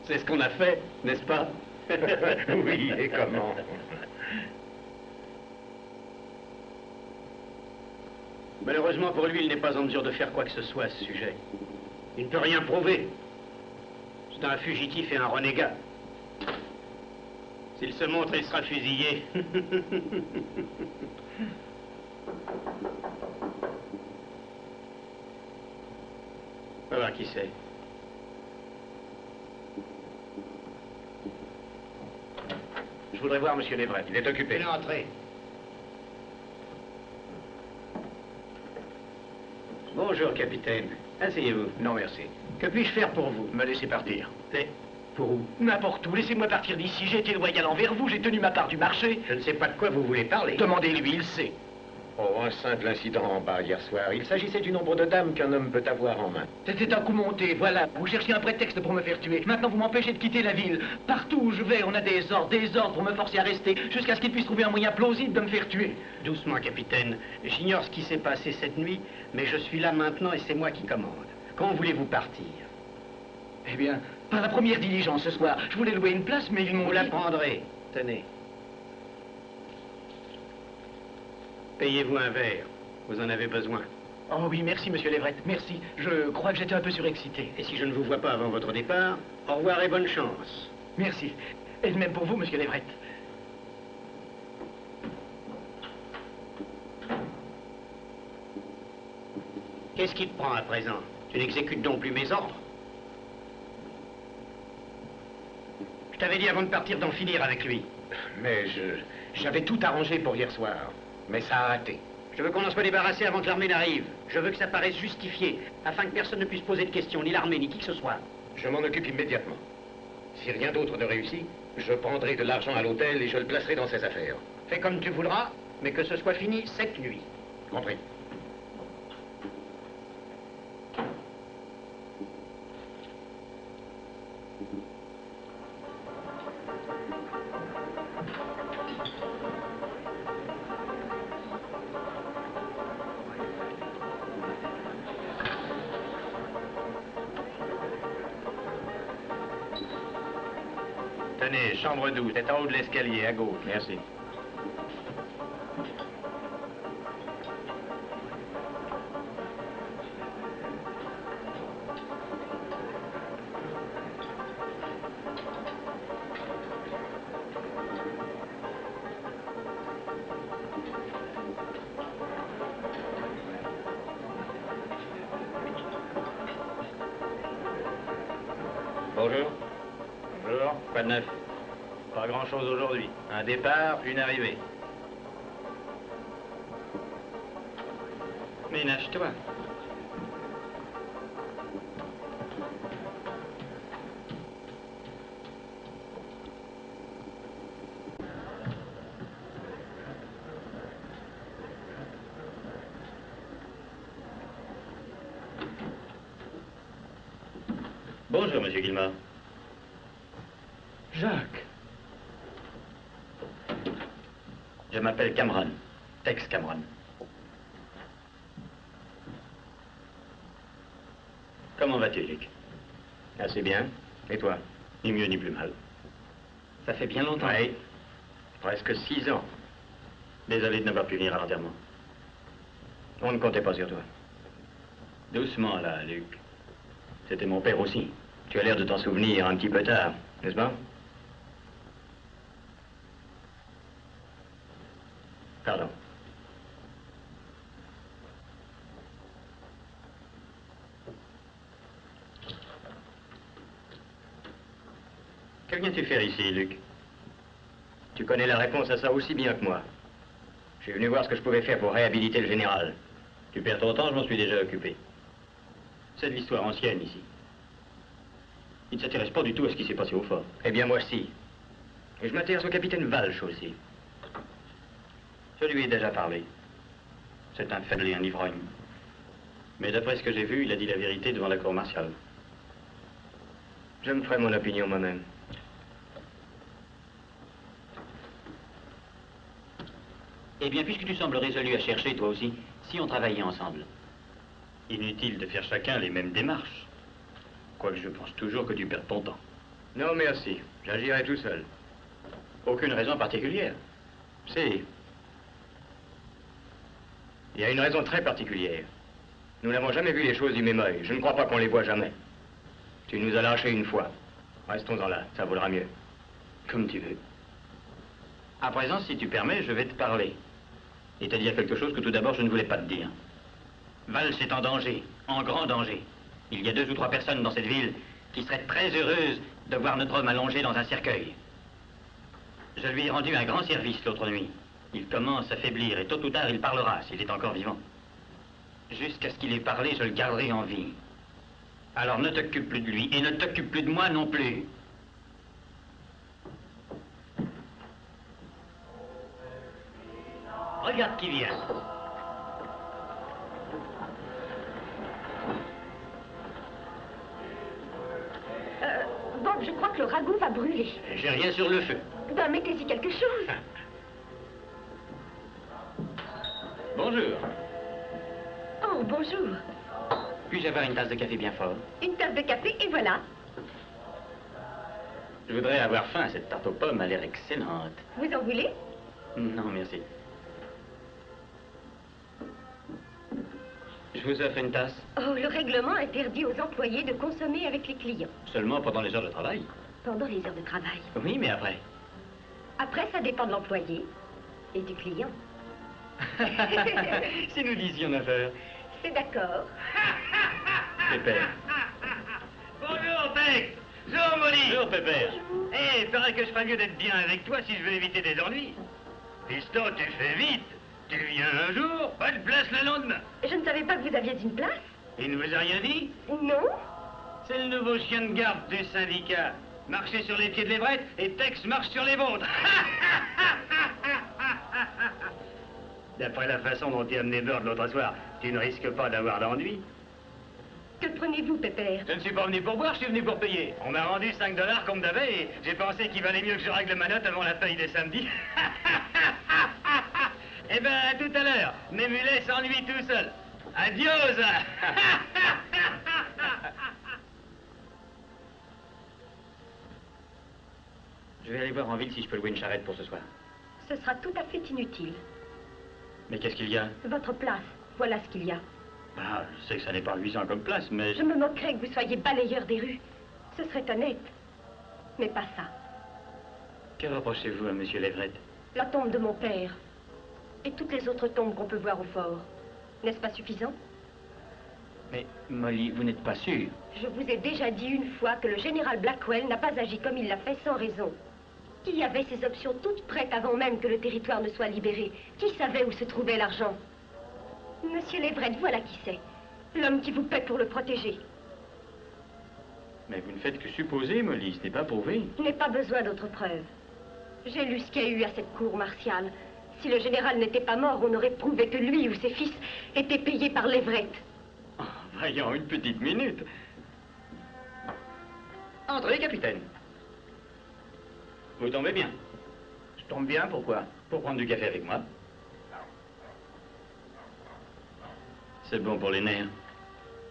C'est ce qu'on a fait, n'est-ce pas? Oui, et comment? Malheureusement pour lui, il n'est pas en mesure de faire quoi que ce soit à ce sujet. Il ne peut rien prouver. C'est un fugitif et un renégat. S'il se montre, il sera fusillé. On va voir qui c'est. Je voudrais voir Monsieur Levrette. Il est occupé. Entrez. Bonjour, capitaine. Asseyez-vous. Non, merci. Que puis-je faire pour vous? Me laisser partir. Et pour où? N'importe où. Laissez-moi partir d'ici. J'ai été loyal envers vous. J'ai tenu ma part du marché. Je ne sais pas de quoi vous voulez parler. Demandez-lui, il sait. Oh, un simple incident en bas hier soir. Il s'agissait du nombre de dames qu'un homme peut avoir en main. C'était un coup monté, voilà. Vous cherchiez un prétexte pour me faire tuer. Maintenant, vous m'empêchez de quitter la ville. Partout où je vais, on a des ordres pour me forcer à rester, jusqu'à ce qu'ils puissent trouver un moyen plausible de me faire tuer. Doucement, capitaine. J'ignore ce qui s'est passé cette nuit, mais je suis là maintenant et c'est moi qui commande. Quand voulez-vous partir? Eh bien, par la première diligence ce soir. Je voulais louer une place, mais ils m'ont Vous dit... la prendrez. Tenez. Payez-vous un verre. Vous en avez besoin. Oh oui, merci, monsieur Levrette, merci. Je crois que j'étais un peu surexcité. Et si je ne vous vois pas avant votre départ, au revoir et bonne chance. Merci. Et de même pour vous, monsieur Levrette. Qu'est-ce qui te prend à présent? Tu n'exécutes donc plus mes ordres? Je t'avais dit avant de partir d'en finir avec lui. Mais j'avais tout arrangé pour hier soir. Mais ça a raté. Je veux qu'on en soit débarrassé avant que l'armée n'arrive. Je veux que ça paraisse justifié, afin que personne ne puisse poser de questions, ni l'armée, ni qui que ce soit. Je m'en occupe immédiatement. Si rien d'autre ne réussit, je prendrai de l'argent à l'hôtel et je le placerai dans ses affaires. Fais comme tu voudras, mais que ce soit fini cette nuit. Compris. Tenez, chambre 12, c'est en haut de l'escalier, à gauche. Merci. Bonjour. Bonjour. Quoi de neuf? Pas grand-chose aujourd'hui. Un départ, une arrivée. Ménage-toi. Bonjour, monsieur Guillemard. Jacques. Je m'appelle Cameron. Tex Cameron. Comment vas-tu, Luc? Assez bien. Et toi? Ni mieux ni plus mal. Ça fait bien longtemps. Oui. Presque 6 ans. Désolé de n'avoir pu venir à l'enterrement. On ne comptait pas sur toi. Doucement, là, Luc. C'était mon père aussi. Tu as l'air de t'en souvenir un petit peu tard, n'est-ce pas? Pardon. Que viens-tu faire ici, Luc? Tu connais la réponse à ça aussi bien que moi. Je suis venu voir ce que je pouvais faire pour réhabiliter le général. Tu perds ton temps, je m'en suis déjà occupé. C'est de l'histoire ancienne ici. Il ne s'intéresse pas du tout à ce qui s'est passé au fort. Eh bien, moi, si. Et je m'intéresse au capitaine Walsh aussi. Je lui ai déjà parlé. C'est un faible et un ivrogne. Mais d'après ce que j'ai vu, il a dit la vérité devant la cour martiale. Je me ferai mon opinion moi-même. Eh bien, puisque tu sembles résolu à chercher, toi aussi, si on travaillait ensemble. Inutile de faire chacun les mêmes démarches. Quoique je pense toujours que tu perds ton temps. Non, merci. J'agirai tout seul. Aucune raison particulière. Si. Il y a une raison très particulière. Nous n'avons jamais vu les choses du même œil. Je ne crois pas qu'on les voit jamais. Tu nous as lâchés une fois. Restons-en là, ça vaudra mieux. Comme tu veux. À présent, si tu permets, je vais te parler. Et te dire quelque chose que tout d'abord je ne voulais pas te dire. Vals est en danger, en grand danger. Il y a 2 ou 3 personnes dans cette ville qui seraient très heureuses de voir notre homme allongé dans un cercueil. Je lui ai rendu un grand service l'autre nuit. Il commence à faiblir et tôt ou tard il parlera s'il est encore vivant. Jusqu'à ce qu'il ait parlé, je le garderai en vie. Alors ne t'occupe plus de lui et ne t'occupe plus de moi non plus. Regarde qui vient. Bob, je crois que le ragoût va brûler. J'ai rien sur le feu. Ben, mettez-y quelque chose. Bonjour. Oh, bonjour. Puis-je avoir une tasse de café bien fort? Une tasse de café, et voilà. Je voudrais avoir faim. Cette tarte aux pommes a l'air excellente. Vous en voulez? Non, merci. Je vous offre une tasse. Oh, le règlement interdit aux employés de consommer avec les clients. Seulement pendant les heures de travail? Pendant les heures de travail. Oui, mais après. Après, ça dépend de l'employé et du client. Si nous disions 9 heures. C'est d'accord. Pépère. Bonjour, Tex. Bonjour, Molly. Bonjour, Pépère. Eh, il paraît que je ferais mieux d'être bien avec toi si je veux éviter des ennuis. Piston, tu fais vite. Tu viens un jour, pas de place le lendemain. Je ne savais pas que vous aviez une place. Il ne vous a rien dit? Non. C'est le nouveau chien de garde du syndicat. Marchez sur les pieds de Leverett et Tex marche sur les vôtres. D'après la façon dont tu as amené Bird l'autre soir, tu ne risques pas d'avoir d'ennui. Que prenez-vous, Pépère? Je ne suis pas venu pour boire, je suis venu pour payer. On m'a rendu 5 $ comme d'avait et j'ai pensé qu'il valait mieux que je règle ma note avant la paye des samedis. Eh ben, à tout à l'heure. Mes mulets s'ennuient tout seuls. Adios. Je vais aller voir en ville si je peux louer une charrette pour ce soir. Ce sera tout à fait inutile. Mais qu'est-ce qu'il y a? Votre place, voilà ce qu'il y a. Ah, je sais que ça n'est pas luisant comme place, mais... Je me moquerais que vous soyez balayeur des rues. Ce serait honnête. Mais pas ça. Que reprochez-vous à M. Leverett? La tombe de mon père. Et toutes les autres tombes qu'on peut voir au fort. N'est-ce pas suffisant? Mais, Molly, vous n'êtes pas sûre? Je vous ai déjà dit une fois que le général Blackwell n'a pas agi comme il l'a fait sans raison. Qui avait ces options toutes prêtes avant même que le territoire ne soit libéré? Qui savait où se trouvait l'argent? Monsieur Leverett, voilà qui c'est. L'homme qui vous paie pour le protéger. Mais vous ne faites que supposer, Molly, ce n'est pas prouvé. Je n'ai pas besoin d'autres preuves. J'ai lu ce qu'il y a eu à cette cour martiale. Si le général n'était pas mort, on aurait prouvé que lui ou ses fils étaient payés par Leverett. Oh, voyons, une petite minute. Entrez, capitaine. Vous tombez bien. Je tombe bien, pourquoi? Pour prendre du café avec moi. C'est bon pour les nerfs.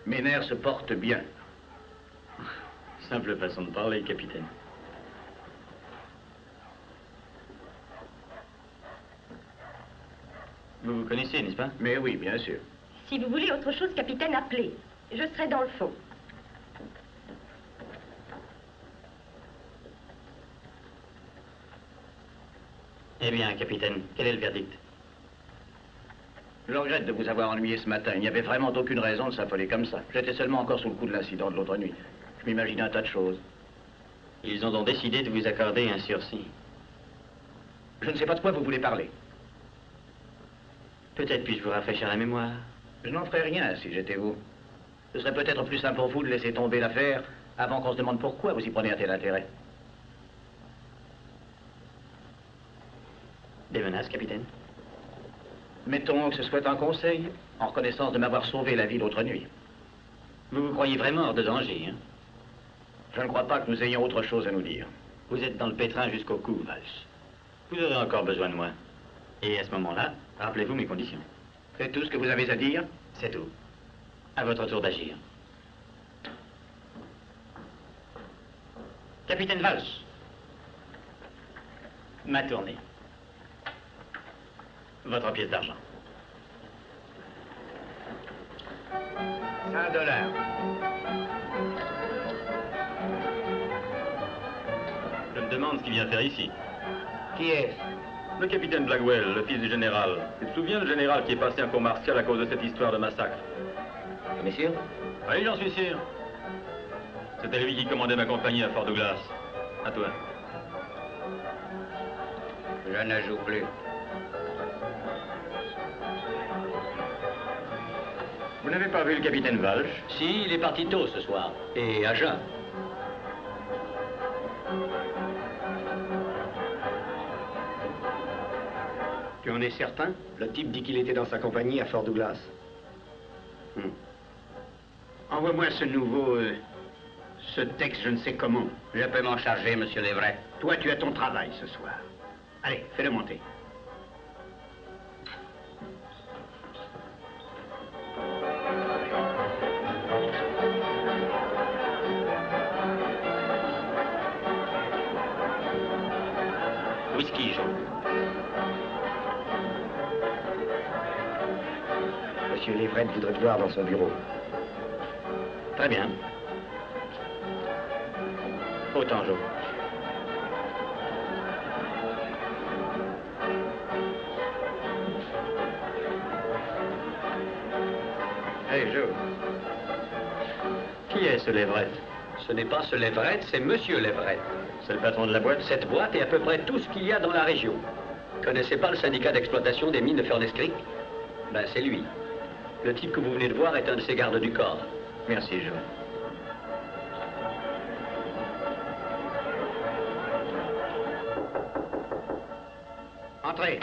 Mes nerfs se portent bien. Simple façon de parler, capitaine. Vous vous connaissez, n'est-ce pas? Mais oui, bien sûr. Si vous voulez autre chose, capitaine, appelez. Je serai dans le fond. Eh bien, capitaine, quel est le verdict? Je regrette de vous avoir ennuyé ce matin. Il n'y avait vraiment aucune raison de s'affoler comme ça. J'étais seulement encore sous le coup de l'incident de l'autre nuit. Je m'imaginais un tas de choses. Ils ont donc décidé de vous accorder un sursis. Je ne sais pas de quoi vous voulez parler. Peut-être puis-je vous rafraîchir la mémoire. Je n'en ferais rien si j'étais vous. Ce serait peut-être plus simple pour vous de laisser tomber l'affaire avant qu'on se demande pourquoi vous y prenez un tel intérêt. Des menaces, capitaine? Mettons que ce soit un conseil, en reconnaissance de m'avoir sauvé la vie l'autre nuit. Vous vous croyez vraiment hors de danger, hein? Je ne crois pas que nous ayons autre chose à nous dire. Vous êtes dans le pétrin jusqu'au cou, Walsh. Vous aurez encore besoin de moi. Et à ce moment-là, rappelez-vous mes conditions. C'est tout ce que vous avez à dire? C'est tout. À votre tour d'agir. Capitaine Walsh. Ma tournée. Votre pièce d'argent. $100. Je me demande ce qu'il vient faire ici. Qui est-ce? Le capitaine Blackwell, le fils du général. Tu te souviens, le général qui est passé en cour martiale à cause de cette histoire de massacre? Mais sûr? Oui, j'en suis sûr. C'était lui qui commandait ma compagnie à Fort Douglas. À toi. Je ne joue plus. Vous n'avez pas vu le capitaine Walsh? Si, il est parti tôt ce soir. Et à jeun. Tu en es certain? Le type dit qu'il était dans sa compagnie à Fort Douglas. Envoie-moi ce nouveau... ce texte, je ne sais comment. Je peux m'en charger, monsieur Leverett. Toi, tu as ton travail ce soir. Allez, fais-le monter. Whisky, Joe. Monsieur Leverett voudrait te voir dans son bureau. Très bien. Autant, Joe. Hey, Joe. Qui est ce Leverett? Ce n'est pas ce Leverett, c'est monsieur Leverett. C'est le patron de la boîte? Cette boîte est à peu près tout ce qu'il y a dans la région. Connaissez pas le syndicat d'exploitation des mines de Furnace Creek? Ben, c'est lui. Le type que vous venez de voir est un de ses gardes du corps. Merci, Joe. Entrez.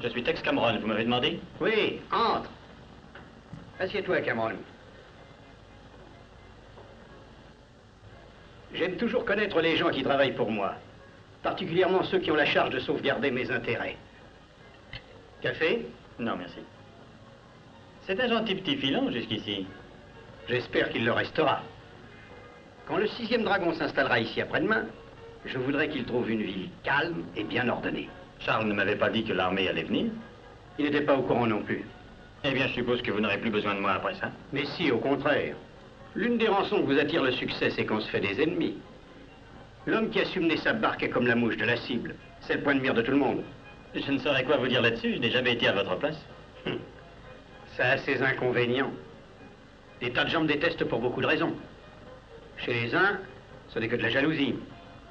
Je suis Tex Cameron, vous m'avez demandé? Oui, entre. Assieds-toi, Cameron. J'aime toujours connaître les gens qui travaillent pour moi, particulièrement ceux qui ont la charge de sauvegarder mes intérêts. Café? Non, merci. C'est un gentil petit filon jusqu'ici. J'espère qu'il le restera. Quand le 6e dragon s'installera ici après-demain, je voudrais qu'il trouve une ville calme et bien ordonnée. Charles ne m'avait pas dit que l'armée allait venir. Il n'était pas au courant non plus. Eh bien, je suppose que vous n'aurez plus besoin de moi après ça. Mais si, au contraire. L'une des rançons que vous attire le succès, c'est qu'on se fait des ennemis. L'homme qui a su mener sa barque est comme la mouche de la cible. C'est le point de mire de tout le monde. Je ne saurais quoi vous dire là-dessus, je n'ai jamais été à votre place. Ça a ses inconvénients. Des tas de gens me détestent pour beaucoup de raisons. Chez les uns, ce n'est que de la jalousie.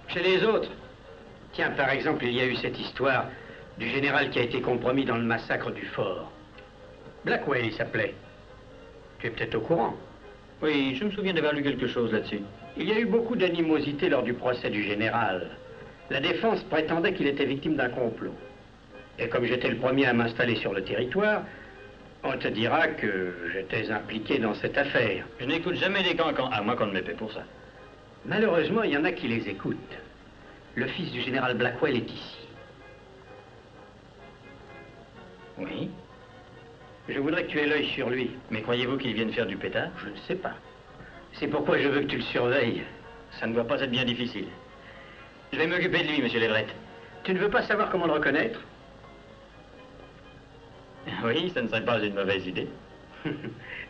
Chez les autres, tiens, par exemple, il y a eu cette histoire du général qui a été compromis dans le massacre du fort. Blackwell, il s'appelait. Tu es peut-être au courant. Oui, je me souviens d'avoir lu quelque chose là-dessus. Il y a eu beaucoup d'animosité lors du procès du général. La défense prétendait qu'il était victime d'un complot. Et comme j'étais le premier à m'installer sur le territoire, on te dira que j'étais impliqué dans cette affaire. Je n'écoute jamais les cancans, à moins qu'on ne me paie pour ça. Malheureusement, il y en a qui les écoutent. Le fils du général Blackwell est ici. Oui. Je voudrais que tu aies l'œil sur lui. Mais croyez-vous qu'il vienne faire du pétard? Je ne sais pas. C'est pourquoi je veux que tu le surveilles. Ça ne doit pas être bien difficile. Je vais m'occuper de lui, monsieur Leverett. Tu ne veux pas savoir comment le reconnaître? Oui, ça ne serait pas une mauvaise idée.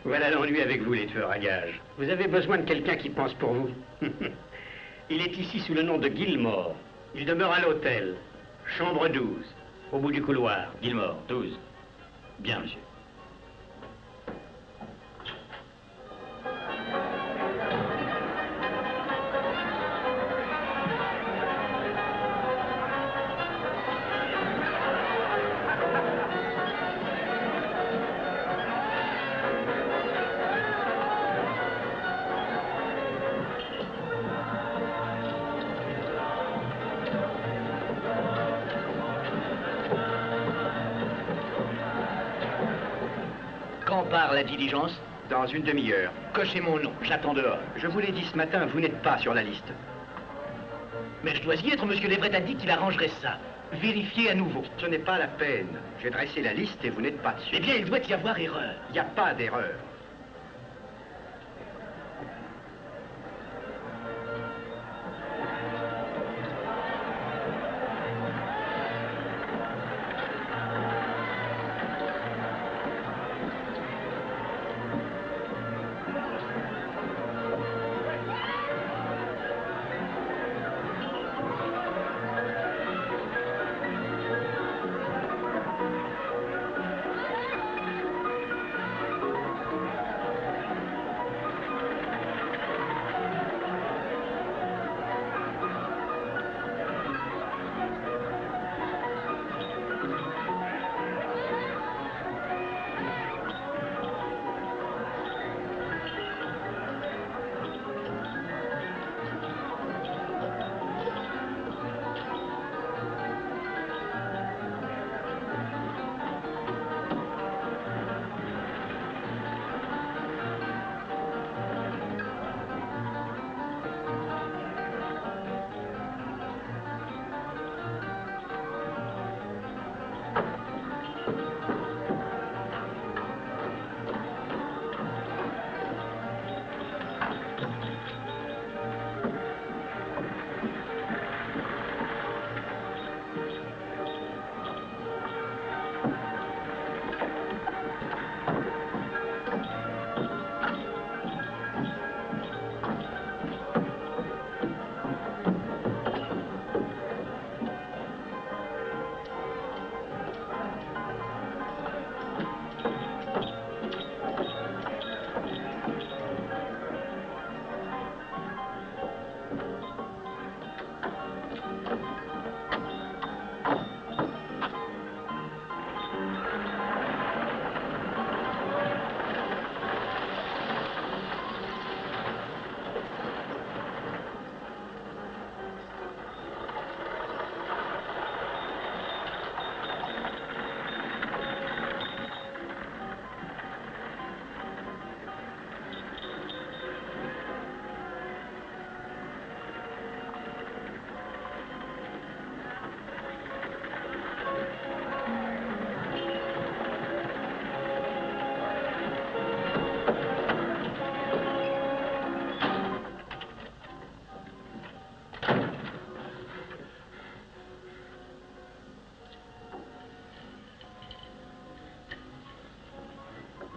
Voilà l'ennui avec vous, les tueurs à gages. Vous avez besoin de quelqu'un qui pense pour vous. Il est ici sous le nom de Gilmore. Il demeure à l'hôtel, chambre 12, au bout du couloir. Gilmore, 12. Bien, monsieur. Quand part la diligence? Dans une demi-heure. Cochez mon nom, j'attends dehors. Je vous l'ai dit ce matin, vous n'êtes pas sur la liste. Mais je dois y être, monsieur Leverett a dit qu'il arrangerait ça. Vérifiez à nouveau. Ce n'est pas la peine. J'ai dressé la liste et vous n'êtes pas dessus. Eh bien, il doit y avoir erreur. Il n'y a pas d'erreur.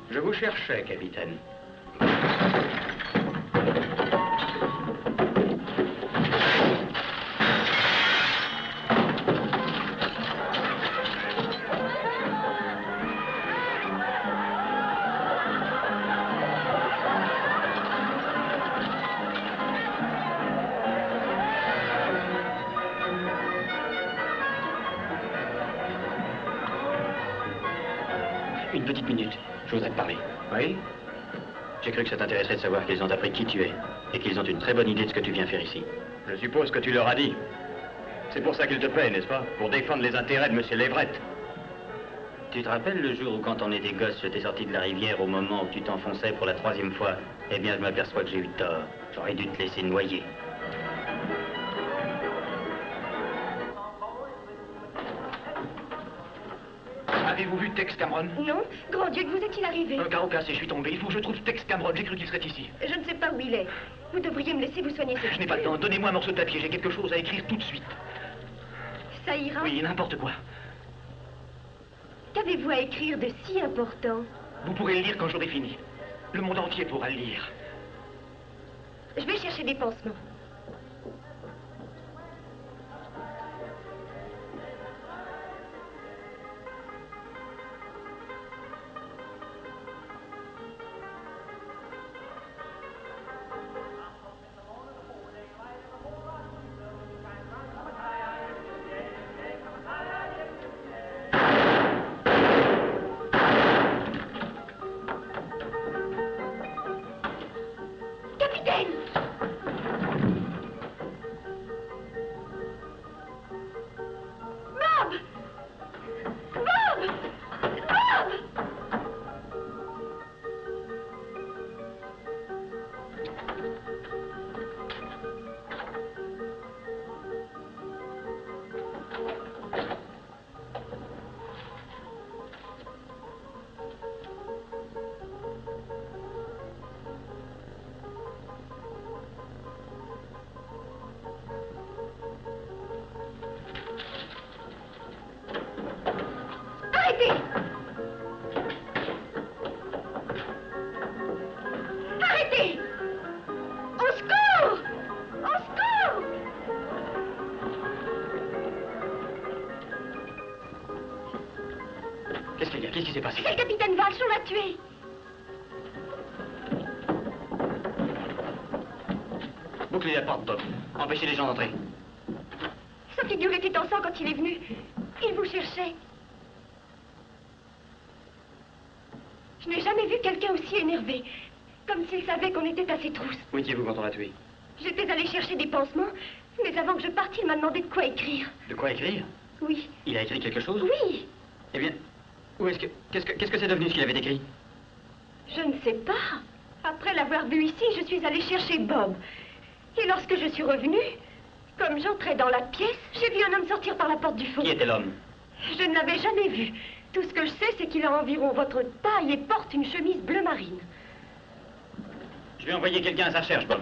Je vous cherchais, capitaine. Une petite minute, je voudrais te parler. Oui? J'ai cru que ça t'intéresserait de savoir qu'ils ont appris qui tu es et qu'ils ont une très bonne idée de ce que tu viens faire ici. Je suppose que tu leur as dit. C'est pour ça qu'ils te paient, n'est-ce pas? Pour défendre les intérêts de M. Leverett. Tu te rappelles le jour où, quand on était gosse, je t'ai sorti de la rivière au moment où tu t'enfonçais pour la 3e fois? Eh bien, je m'aperçois que j'ai eu tort. J'aurais dû te laisser noyer. Avez-vous vu Tex Cameron? Non. Grand Dieu, que vous est-il arrivé? Un carreau cassé, je suis tombé. Il faut que je trouve Tex Cameron. J'ai cru qu'il serait ici. Je ne sais pas où il est. Vous devriez me laisser vous soigner. Je n'ai pas le temps. Donnez-moi un morceau de papier. J'ai quelque chose à écrire tout de suite. Ça ira? Oui, n'importe quoi. Qu'avez-vous à écrire de si important? Vous pourrez le lire quand j'aurai fini. Le monde entier pourra le lire. Je vais chercher des pansements. Capitaine! Qu'est-ce qui s'est passé? C'est le capitaine Walsh, on l'a tué. Bouclez la porte, Bob. Empêchez les gens d'entrer. Sa figure était en sang quand il est venu. Il vous cherchait. Je n'ai jamais vu quelqu'un aussi énervé. Comme s'il savait qu'on était à ses trousses. Où étiez-vous quand on l'a tué? J'étais allée chercher des pansements, mais avant que je parte, il m'a demandé de quoi écrire. De quoi écrire? Oui. Il a écrit quelque chose? Oui. Eh bien, où est-ce que... Qu'est-ce que c'est devenu ce qu'il avait écrit? Je ne sais pas. Après l'avoir vu ici, je suis allée chercher Bob. Et lorsque je suis revenue, comme j'entrais dans la pièce, j'ai vu un homme sortir par la porte du fond. Qui était l'homme? Je ne l'avais jamais vu. Tout ce que je sais, c'est qu'il a environ votre taille et porte une chemise bleu marine. Je vais envoyer quelqu'un à sa recherche, Bob.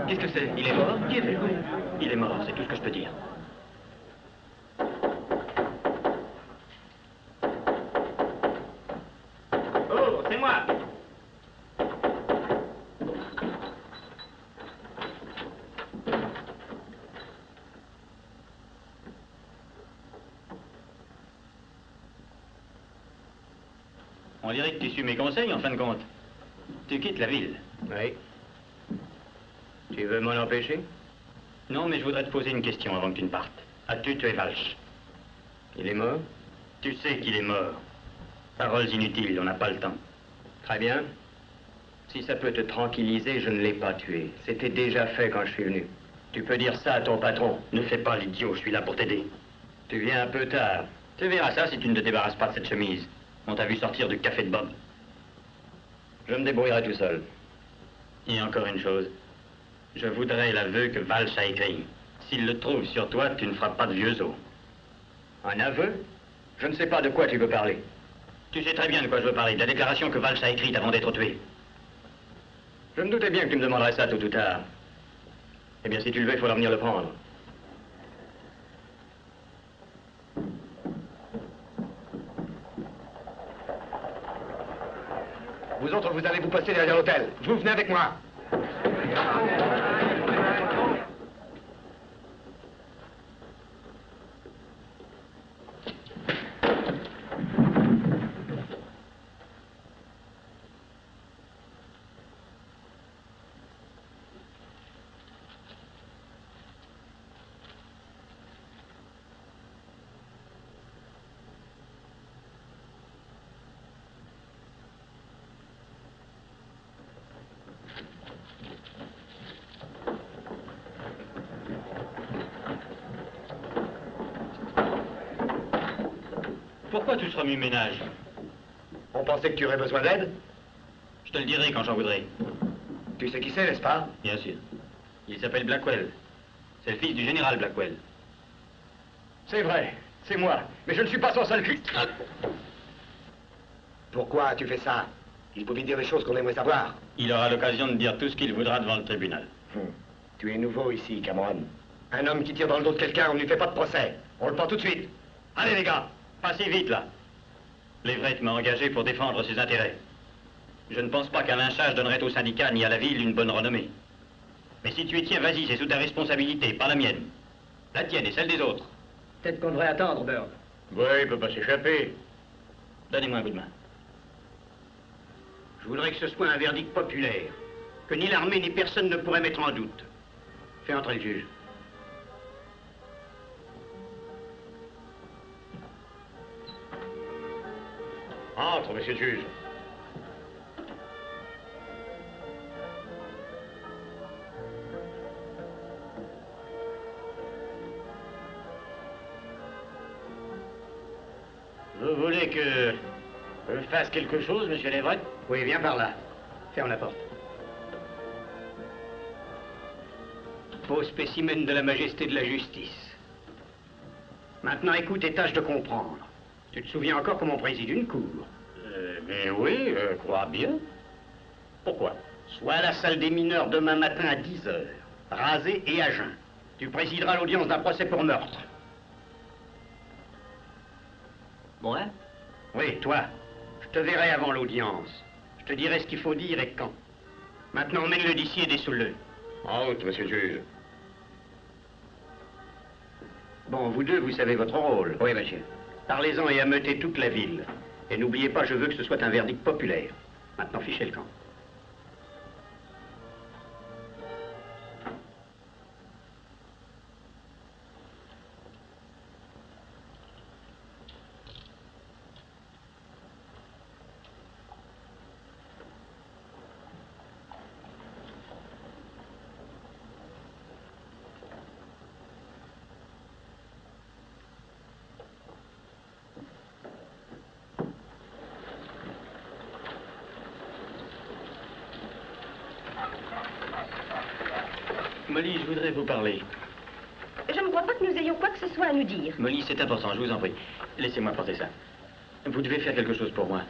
Qu'est-ce que c'est? Il est mort? Qui est-il? Il est mort, c'est tout ce que je peux dire. Oh, c'est moi. On dirait que tu suis mes conseils, en fin de compte. Tu quittes la ville. Oui. Tu veux m'en empêcher? Non, mais je voudrais te poser une question avant que tu ne partes. As-tu tué Walsh? Il est mort? Tu sais qu'il est mort. Paroles inutiles, on n'a pas le temps. Très bien. Si ça peut te tranquilliser, je ne l'ai pas tué. C'était déjà fait quand je suis venu. Tu peux dire ça à ton patron. Ne fais pas l'idiot, je suis là pour t'aider. Tu viens un peu tard. Tu verras ça si tu ne te débarrasses pas de cette chemise. On t'a vu sortir du café de Bob. Je me débrouillerai tout seul. Et encore une chose. Je voudrais l'aveu que Walsh a écrit. S'il le trouve sur toi, tu ne feras pas de vieux os. Un aveu? Je ne sais pas de quoi tu veux parler. Tu sais très bien de quoi je veux parler, de la déclaration que Walsh a écrite avant d'être tué. Je me doutais bien que tu me demanderais ça tôt ou tard. Eh bien, si tu le veux, il faudra venir le prendre. Vous autres, vous allez vous passer derrière l'hôtel. Vous venez avec moi. Pourquoi tu te remue-ménage? On pensait que tu aurais besoin d'aide? Je te le dirai quand j'en voudrais. Tu sais qui c'est, n'est-ce pas? Bien sûr. Il s'appelle Blackwell. C'est le fils du général Blackwell. C'est vrai, c'est moi. Mais je ne suis pas son seul fils. Pourquoi as-tu fait ça? Il pouvait dire des choses qu'on aimerait savoir. Il aura l'occasion de dire tout ce qu'il voudra devant le tribunal. Tu es nouveau ici, Cameron. Un homme qui tire dans le dos de quelqu'un, on ne lui fait pas de procès. On le prend tout de suite. Allez, les gars. Pas si vite, là. L'Everett m'a engagé pour défendre ses intérêts. Je ne pense pas qu'un lynchage donnerait au syndicat ni à la ville une bonne renommée. Mais si tu y tiens, vas-y, c'est sous ta responsabilité, pas la mienne. La tienne et celle des autres. Peut-être qu'on devrait attendre, Bird. Oui, il peut pas s'échapper. Donnez-moi un coup de main. Je voudrais que ce soit un verdict populaire, que ni l'armée ni personne ne pourrait mettre en doute. Fais entrer le juge. Entre, monsieur le juge. Vous voulez que je fasse quelque chose, monsieur Leverett? Oui, viens par là. Ferme la porte. Beau spécimen de la majesté de la justice. Maintenant, écoute et tâche de comprendre. Tu te souviens encore comment on préside une cour? Mais oui, je crois bien. Pourquoi? Sois à la salle des mineurs demain matin à 10 heures, rasé et à jeun. Tu présideras l'audience d'un procès pour meurtre. Moi? Oui, toi. Je te verrai avant l'audience. Je te dirai ce qu'il faut dire et quand. Maintenant, emmène-le d'ici et dessoule-le. En route, monsieur le juge. Bon, vous deux, vous savez votre rôle. Oui, monsieur. Parlez-en et ameutez toute la ville. Et n'oubliez pas, je veux que ce soit un verdict populaire. Maintenant, fichez le camp. Molly, je voudrais vous parler. Je ne crois pas que nous ayons quoi que ce soit à nous dire. Molly, c'est important, je vous en prie. Laissez-moi porter ça. Vous devez faire quelque chose pour moi.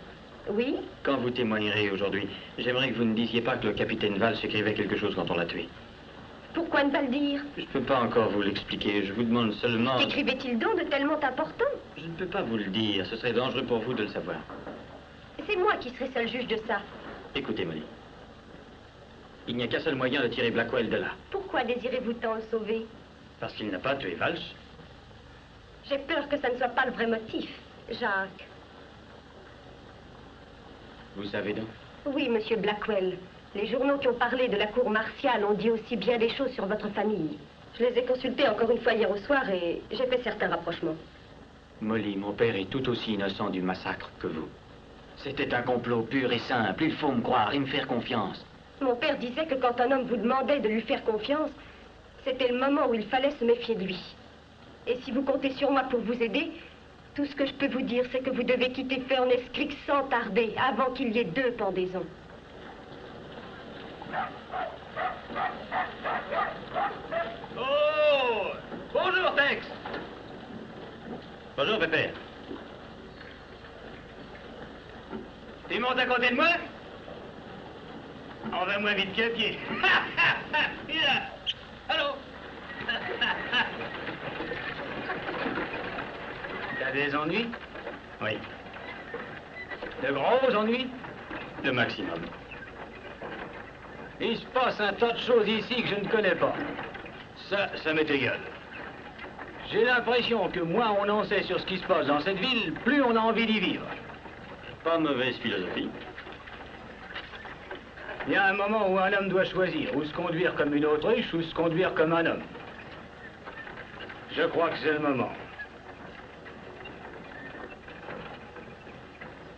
Oui? Quand vous témoignerez aujourd'hui, j'aimerais que vous ne disiez pas que le capitaine Valls écrivait quelque chose quand on l'a tué. Pourquoi ne pas le dire? Je ne peux pas encore vous l'expliquer, je vous demande seulement... Qu'écrivait-il donc de tellement important? Je ne peux pas vous le dire, ce serait dangereux pour vous de le savoir. C'est moi qui serai seul juge de ça. Écoutez, Molly. Il n'y a qu'un seul moyen de tirer Blackwell de là. Pourquoi désirez-vous tant le sauver? Parce qu'il n'a pas tué Valls. J'ai peur que ça ne soit pas le vrai motif, Jacques. Vous savez donc? Oui, monsieur Blackwell. Les journaux qui ont parlé de la cour martiale ont dit aussi bien des choses sur votre famille. Je les ai consultés encore une fois hier au soir et j'ai fait certains rapprochements. Molly, mon père est tout aussi innocent du massacre que vous. C'était un complot pur et simple. Il faut me croire et me faire confiance. Mon père disait que quand un homme vous demandait de lui faire confiance, c'était le moment où il fallait se méfier de lui. Et si vous comptez sur moi pour vous aider, tout ce que je peux vous dire, c'est que vous devez quitter Furnace Creek sans tarder, avant qu'il y ait 2 pendaisons. Oh! Bonjour, Tex! Bonjour, Pépère. Tu montes à côté de moi? Envoie-moi vite pied à pied. Viens! Allô? T'as des ennuis? Oui, De gros ennuis? le maximum. Il se passe un tas de choses ici que je ne connais pas. Ça m'est égal. J'ai l'impression que moins on en sait sur ce qui se passe dans cette ville, plus on a envie d'y vivre. Pas mauvaise philosophie. Il y a un moment où un homme doit choisir, ou se conduire comme une autruche, ou se conduire comme un homme. Je crois que c'est le moment.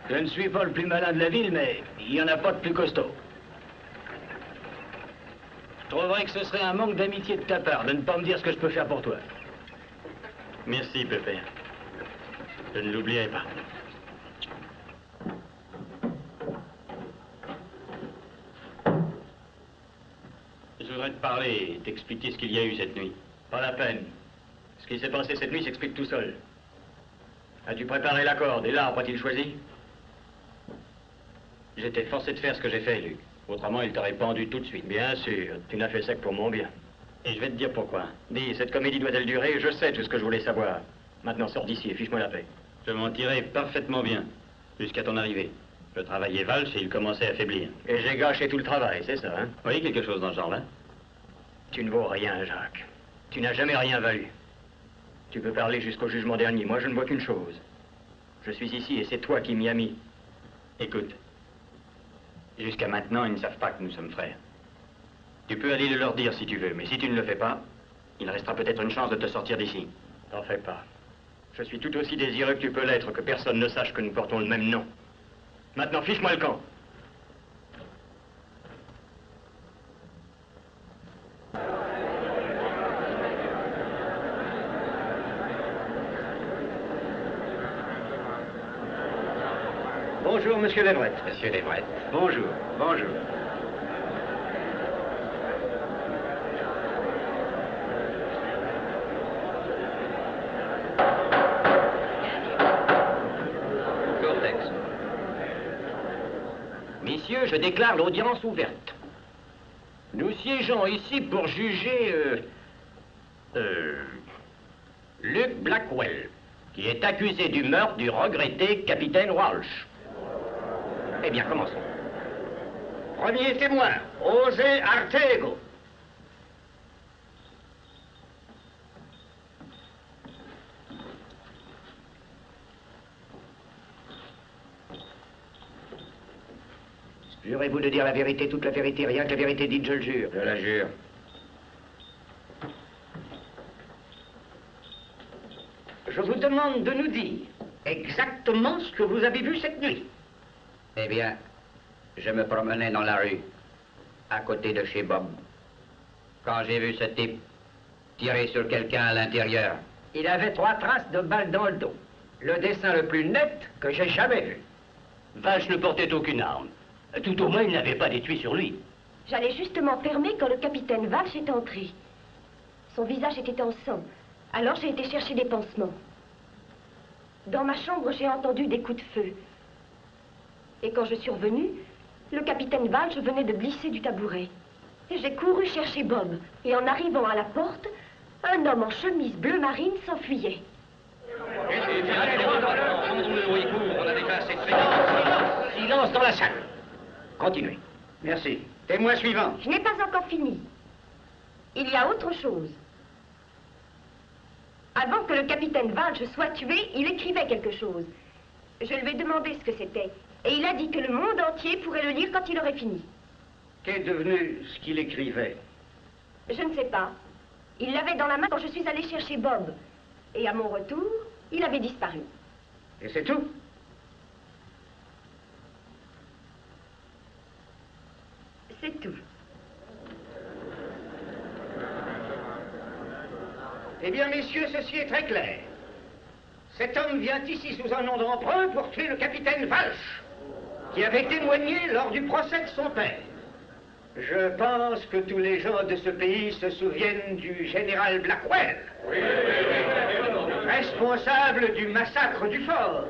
Je ne suis pas le plus malin de la ville, mais il n'y en a pas de plus costaud. Je trouverais que ce serait un manque d'amitié de ta part de ne pas me dire ce que je peux faire pour toi. Merci, Pépère. Je ne l'oublierai pas. Je voudrais te parler et t'expliquer ce qu'il y a eu cette nuit. Pas la peine. Ce qui s'est passé cette nuit s'explique tout seul. As-tu préparé la corde et l'arbre a-t-il choisi? J'étais forcé de faire ce que j'ai fait, Luc. Autrement, il t'aurait pendu tout de suite. Bien sûr, tu n'as fait ça que pour mon bien. Et je vais te dire pourquoi. Dis, cette comédie doit-elle durer? Je sais tout ce que je voulais savoir. Maintenant, sors d'ici et fiche-moi la paix. Je m'en tirais parfaitement bien, jusqu'à ton arrivée. Je travaillais Valls et il commençait à faiblir. Et j'ai gâché tout le travail, c'est ça, hein? Oui, quelque chose dans ce genre-là. Tu ne vaux rien, Jacques. Tu n'as jamais rien valu. Tu peux parler jusqu'au jugement dernier. Moi, je ne vois qu'une chose. Je suis ici et c'est toi qui m'y as mis. Écoute, jusqu'à maintenant, ils ne savent pas que nous sommes frères. Tu peux aller le leur dire si tu veux, mais si tu ne le fais pas, il restera peut-être une chance de te sortir d'ici. T'en fais pas. Je suis tout aussi désireux que tu peux l'être, que personne ne sache que nous portons le même nom. Maintenant, fiche-moi le camp. Bonjour, monsieur Leverett. Monsieur Leverett. Bonjour, bonjour. Cortex. Messieurs, je déclare l'audience ouverte. Nous siégeons ici pour juger... Luc Blackwell, qui est accusé du meurtre du regretté capitaine Walsh. Eh bien, commençons. Premier témoin, José Artego. Jurez-vous de dire la vérité, toute la vérité, rien que la vérité dite, je le jure. Je la jure. Je vous demande de nous dire exactement ce que vous avez vu cette nuit. Eh bien, je me promenais dans la rue, à côté de chez Bob, quand j'ai vu ce type tirer sur quelqu'un à l'intérieur. Il avait 3 traces de balles dans le dos. Le dessin le plus net que j'ai jamais vu. Valche ne portait aucune arme. Tout au moins, il n'avait pas d'étui sur lui. J'allais justement fermer quand le capitaine Valche est entré. Son visage était en sang. Alors j'ai été chercher des pansements. Dans ma chambre, j'ai entendu des coups de feu. Et quand je suis revenue, le capitaine Valche venait de glisser du tabouret. J'ai couru chercher Bob. Et en arrivant à la porte, un homme en chemise bleu marine s'enfuyait. Silence dans la salle. Continuez. Merci. Témoin suivant. Je n'ai pas encore fini. Il y a autre chose. Avant que le capitaine Valche soit tué, il écrivait quelque chose. Je lui ai demandé ce que c'était. Et il a dit que le monde entier pourrait le lire quand il aurait fini. Qu'est devenu ce qu'il écrivait? Je ne sais pas. Il l'avait dans la main quand je suis allée chercher Bob. Et à mon retour, il avait disparu. Et c'est tout? C'est tout. Eh bien, messieurs, ceci est très clair. Cet homme vient ici sous un nom d'emprunt pour tuer le capitaine Valche, qui avait témoigné lors du procès de son père. Je pense que tous les gens de ce pays se souviennent du général Blackwell, responsable du massacre du fort.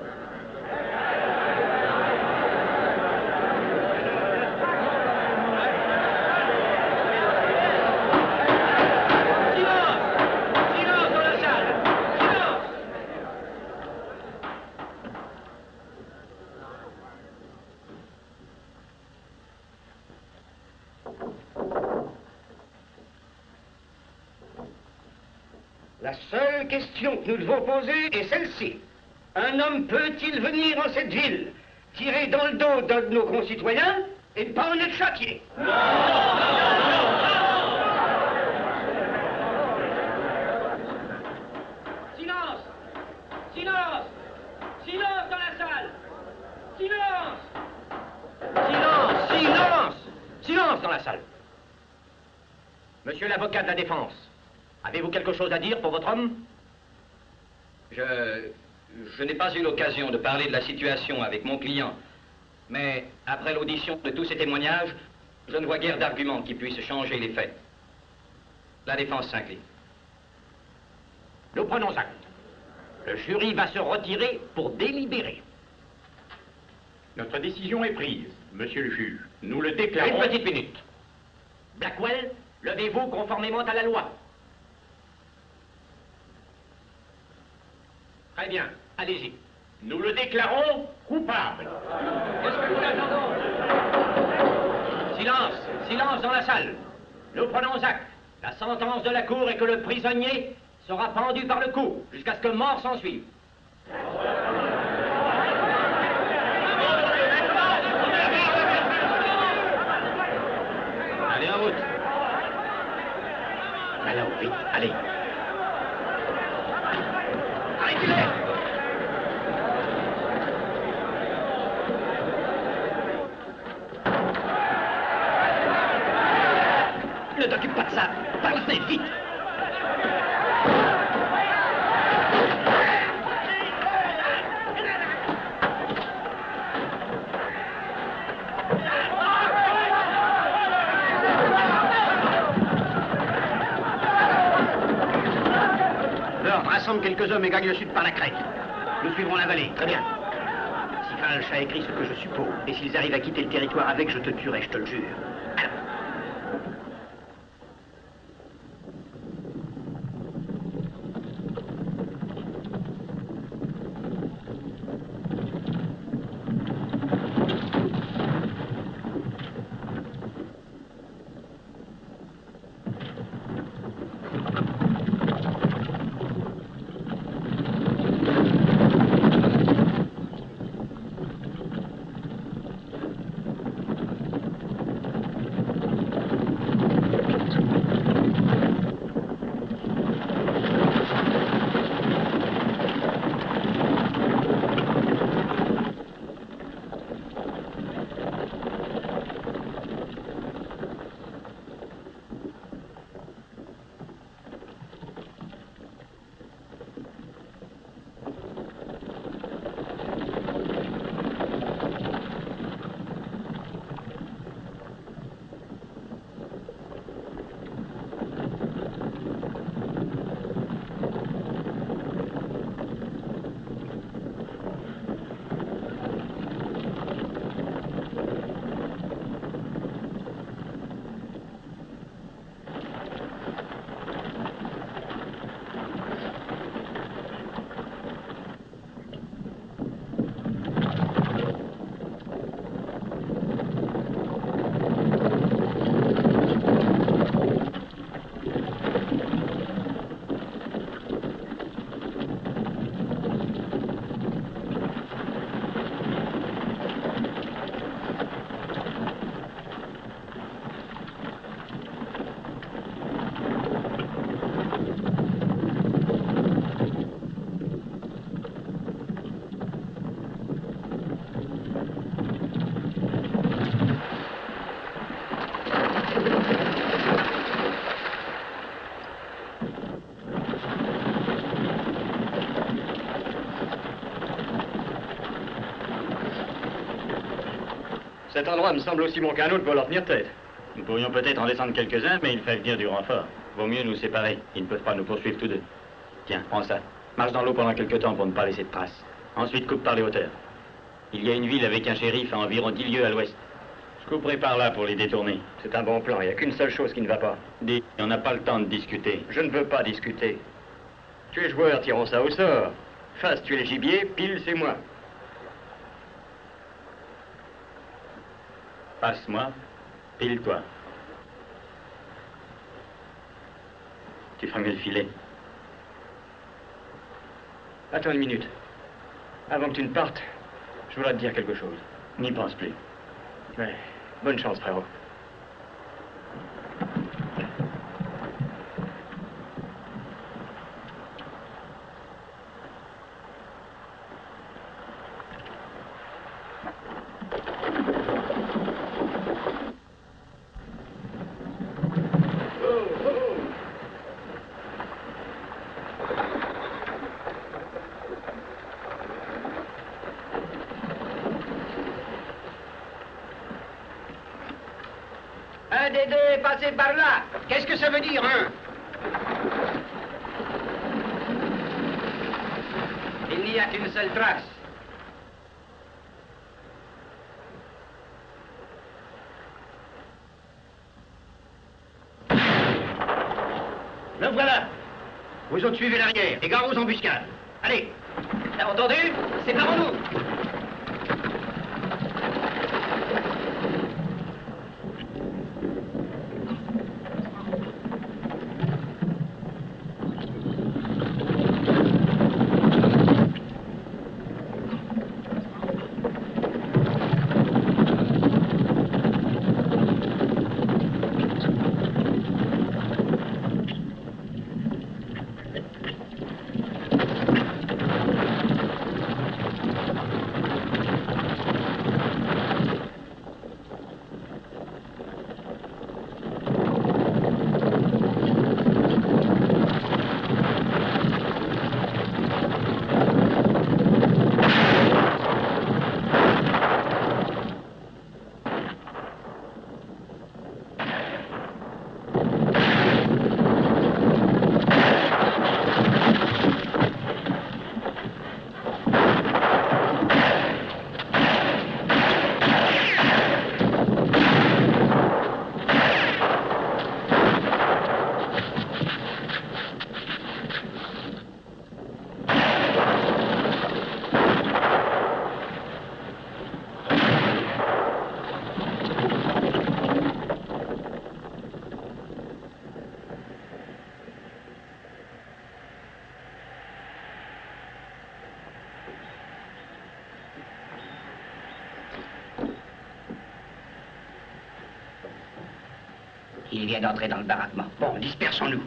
La seule question que nous devons poser est celle-ci. Un homme peut-il venir en cette ville, tirer dans le dos d'un de nos concitoyens et ne pas en être châtié? Silence! Silence! Silence dans la salle! Silence! Silence! Silence! Silence dans la salle. Monsieur l'avocat de la défense, avez-vous quelque chose à dire pour votre homme? Je n'ai pas eu l'occasion de parler de la situation avec mon client, mais après l'audition de tous ces témoignages, je ne vois guère d'arguments qui puissent changer les faits. La défense s'incline. Nous prenons acte. Le jury va se retirer pour délibérer. Notre décision est prise, monsieur le juge. Nous le déclarons... Une petite minute. Blackwell, levez-vous conformément à la loi. Très bien, allez-y. Nous le déclarons coupable. Qu'est-ce que nous l'attendons? Silence, silence dans la salle. Nous prenons acte. La sentence de la cour est que le prisonnier sera pendu par le cou jusqu'à ce que mort s'en suive. Allez, en route. Alors, vite, allez. Arrêtez-les! Ne t'occupe pas de ça. Partez vite. Bird, rassemble quelques hommes et gagne le sud par la crête. Nous suivrons la vallée. Très bien. Si Valche a écrit ce que je suppose, et s'ils arrivent à quitter le territoire avec, je te tuerai, je te le jure. Alors. Cet endroit me semble aussi bon qu'un autre pour leur tenir tête. Nous pourrions peut-être en descendre quelques-uns, mais il ferait venir du renfort. Vaut mieux nous séparer. Ils ne peuvent pas nous poursuivre tous deux. Tiens, prends ça. Marche dans l'eau pendant quelques temps pour ne pas laisser de traces. Ensuite, coupe par les hauteurs. Il y a une ville avec un shérif à environ 10 lieues à l'ouest. Je couperai par là pour les détourner. C'est un bon plan, il n'y a qu'une seule chose qui ne va pas. Dis, on n'a pas le temps de discuter. Je ne veux pas discuter. Tu es joueur, tirons ça au sort. Face, tu es le gibier, pile, c'est moi. Passe-moi, pile-toi. Tu feras mieux le filet. Attends une minute. Avant que tu ne partes, je voudrais te dire quelque chose. N'y pense plus. Ouais. Bonne chance, frérot. Un des deux est passé par là. Qu'est-ce que ça veut dire, hein? Il n'y a qu'une seule trace. Le voilà. Vous autres suivez l'arrière et garez aux embuscades. Allez. T'as entendu? C'est par nous. Il vient d'entrer dans le baraquement. Bon, dispersons-nous.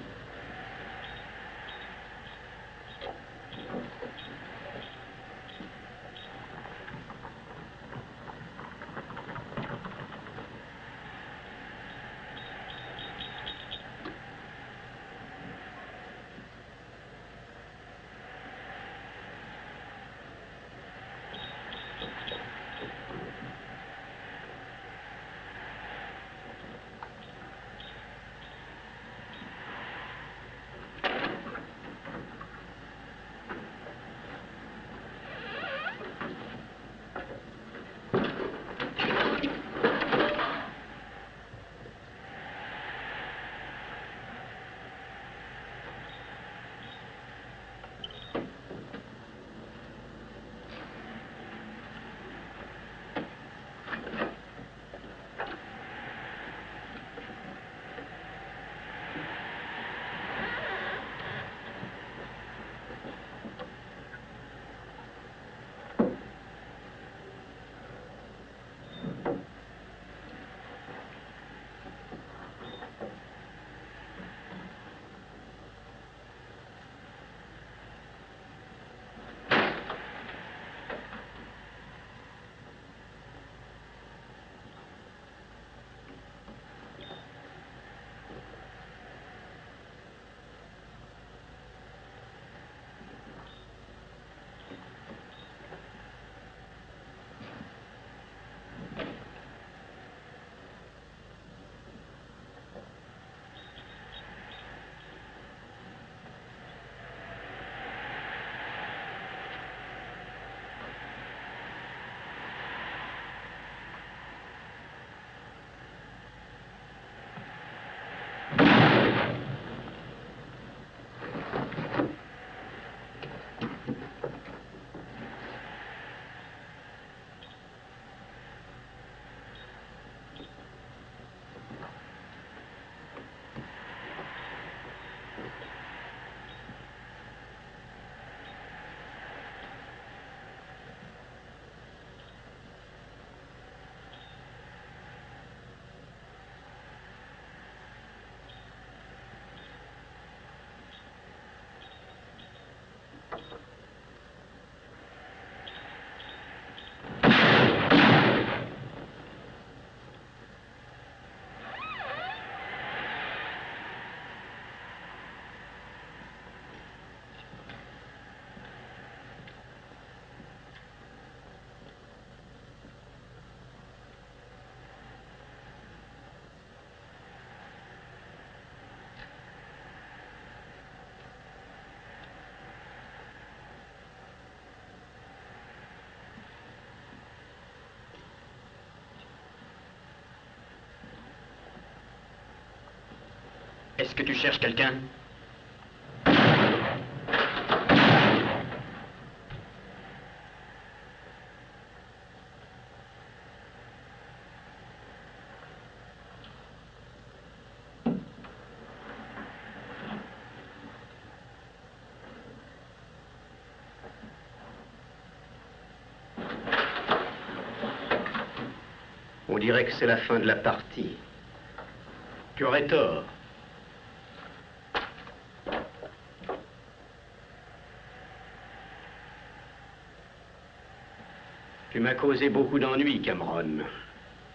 Est-ce que tu cherches quelqu'un? On dirait que c'est la fin de la partie. Tu aurais tort. Tu m'as causé beaucoup d'ennuis, Cameron.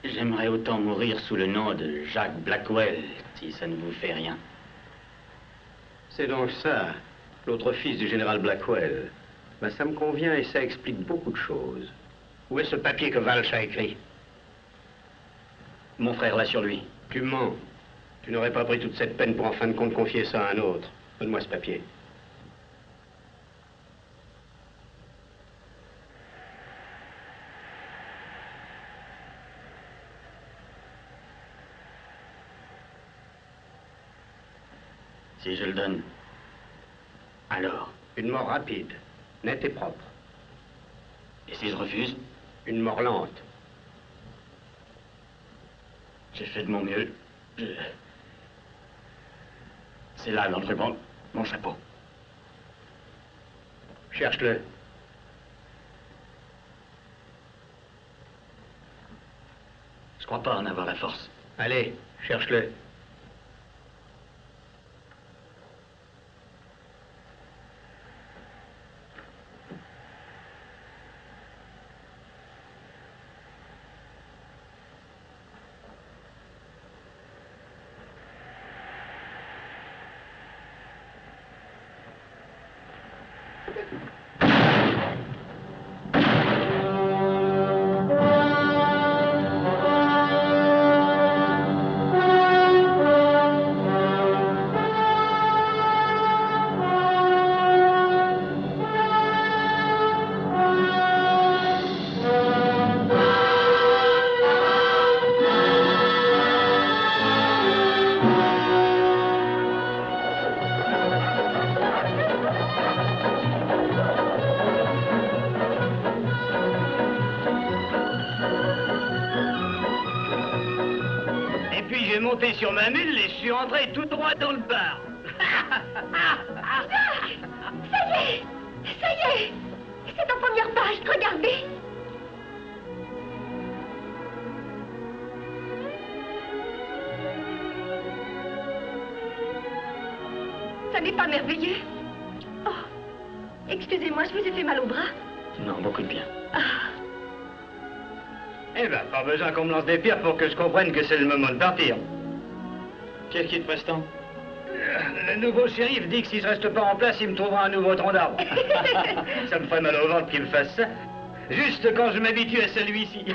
J'aimerais autant mourir sous le nom de Jacques Blackwell, si ça ne vous fait rien. C'est donc ça, l'autre fils du général Blackwell. Ben, ça me convient et ça explique beaucoup de choses. Où est ce papier que Walsh a écrit? Mon frère l'a sur lui. Tu mens. Tu n'aurais pas pris toute cette peine pour en fin de compte confier ça à un autre. Donne-moi ce papier. Si je le donne, alors? Une mort rapide, nette et propre. Et si je refuse? Une mort lente. J'ai fait de mon mieux. C'est là dans le ruban, mon chapeau. Cherche-le. Je crois pas en avoir la force. Allez, cherche-le. Sur ma mule et je suis entré tout droit dans le bar. Ça y est! Ça y est! C'est en première page, regardez! Ça n'est pas merveilleux? Oh, excusez-moi, je vous ai fait mal au bras? Non, beaucoup de bien. Ah. Eh ben, pas besoin qu'on me lance des pierres pour que je comprenne que c'est le moment de partir. Qu'est-ce qui te presse tant? Le nouveau shérif dit que si je reste pas en place, il me trouvera un nouveau tronc d'arbre. Ça me ferait mal au ventre qu'il me fasse ça. Juste quand je m'habitue à celui-ci.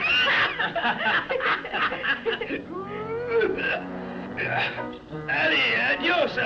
Allez, adios!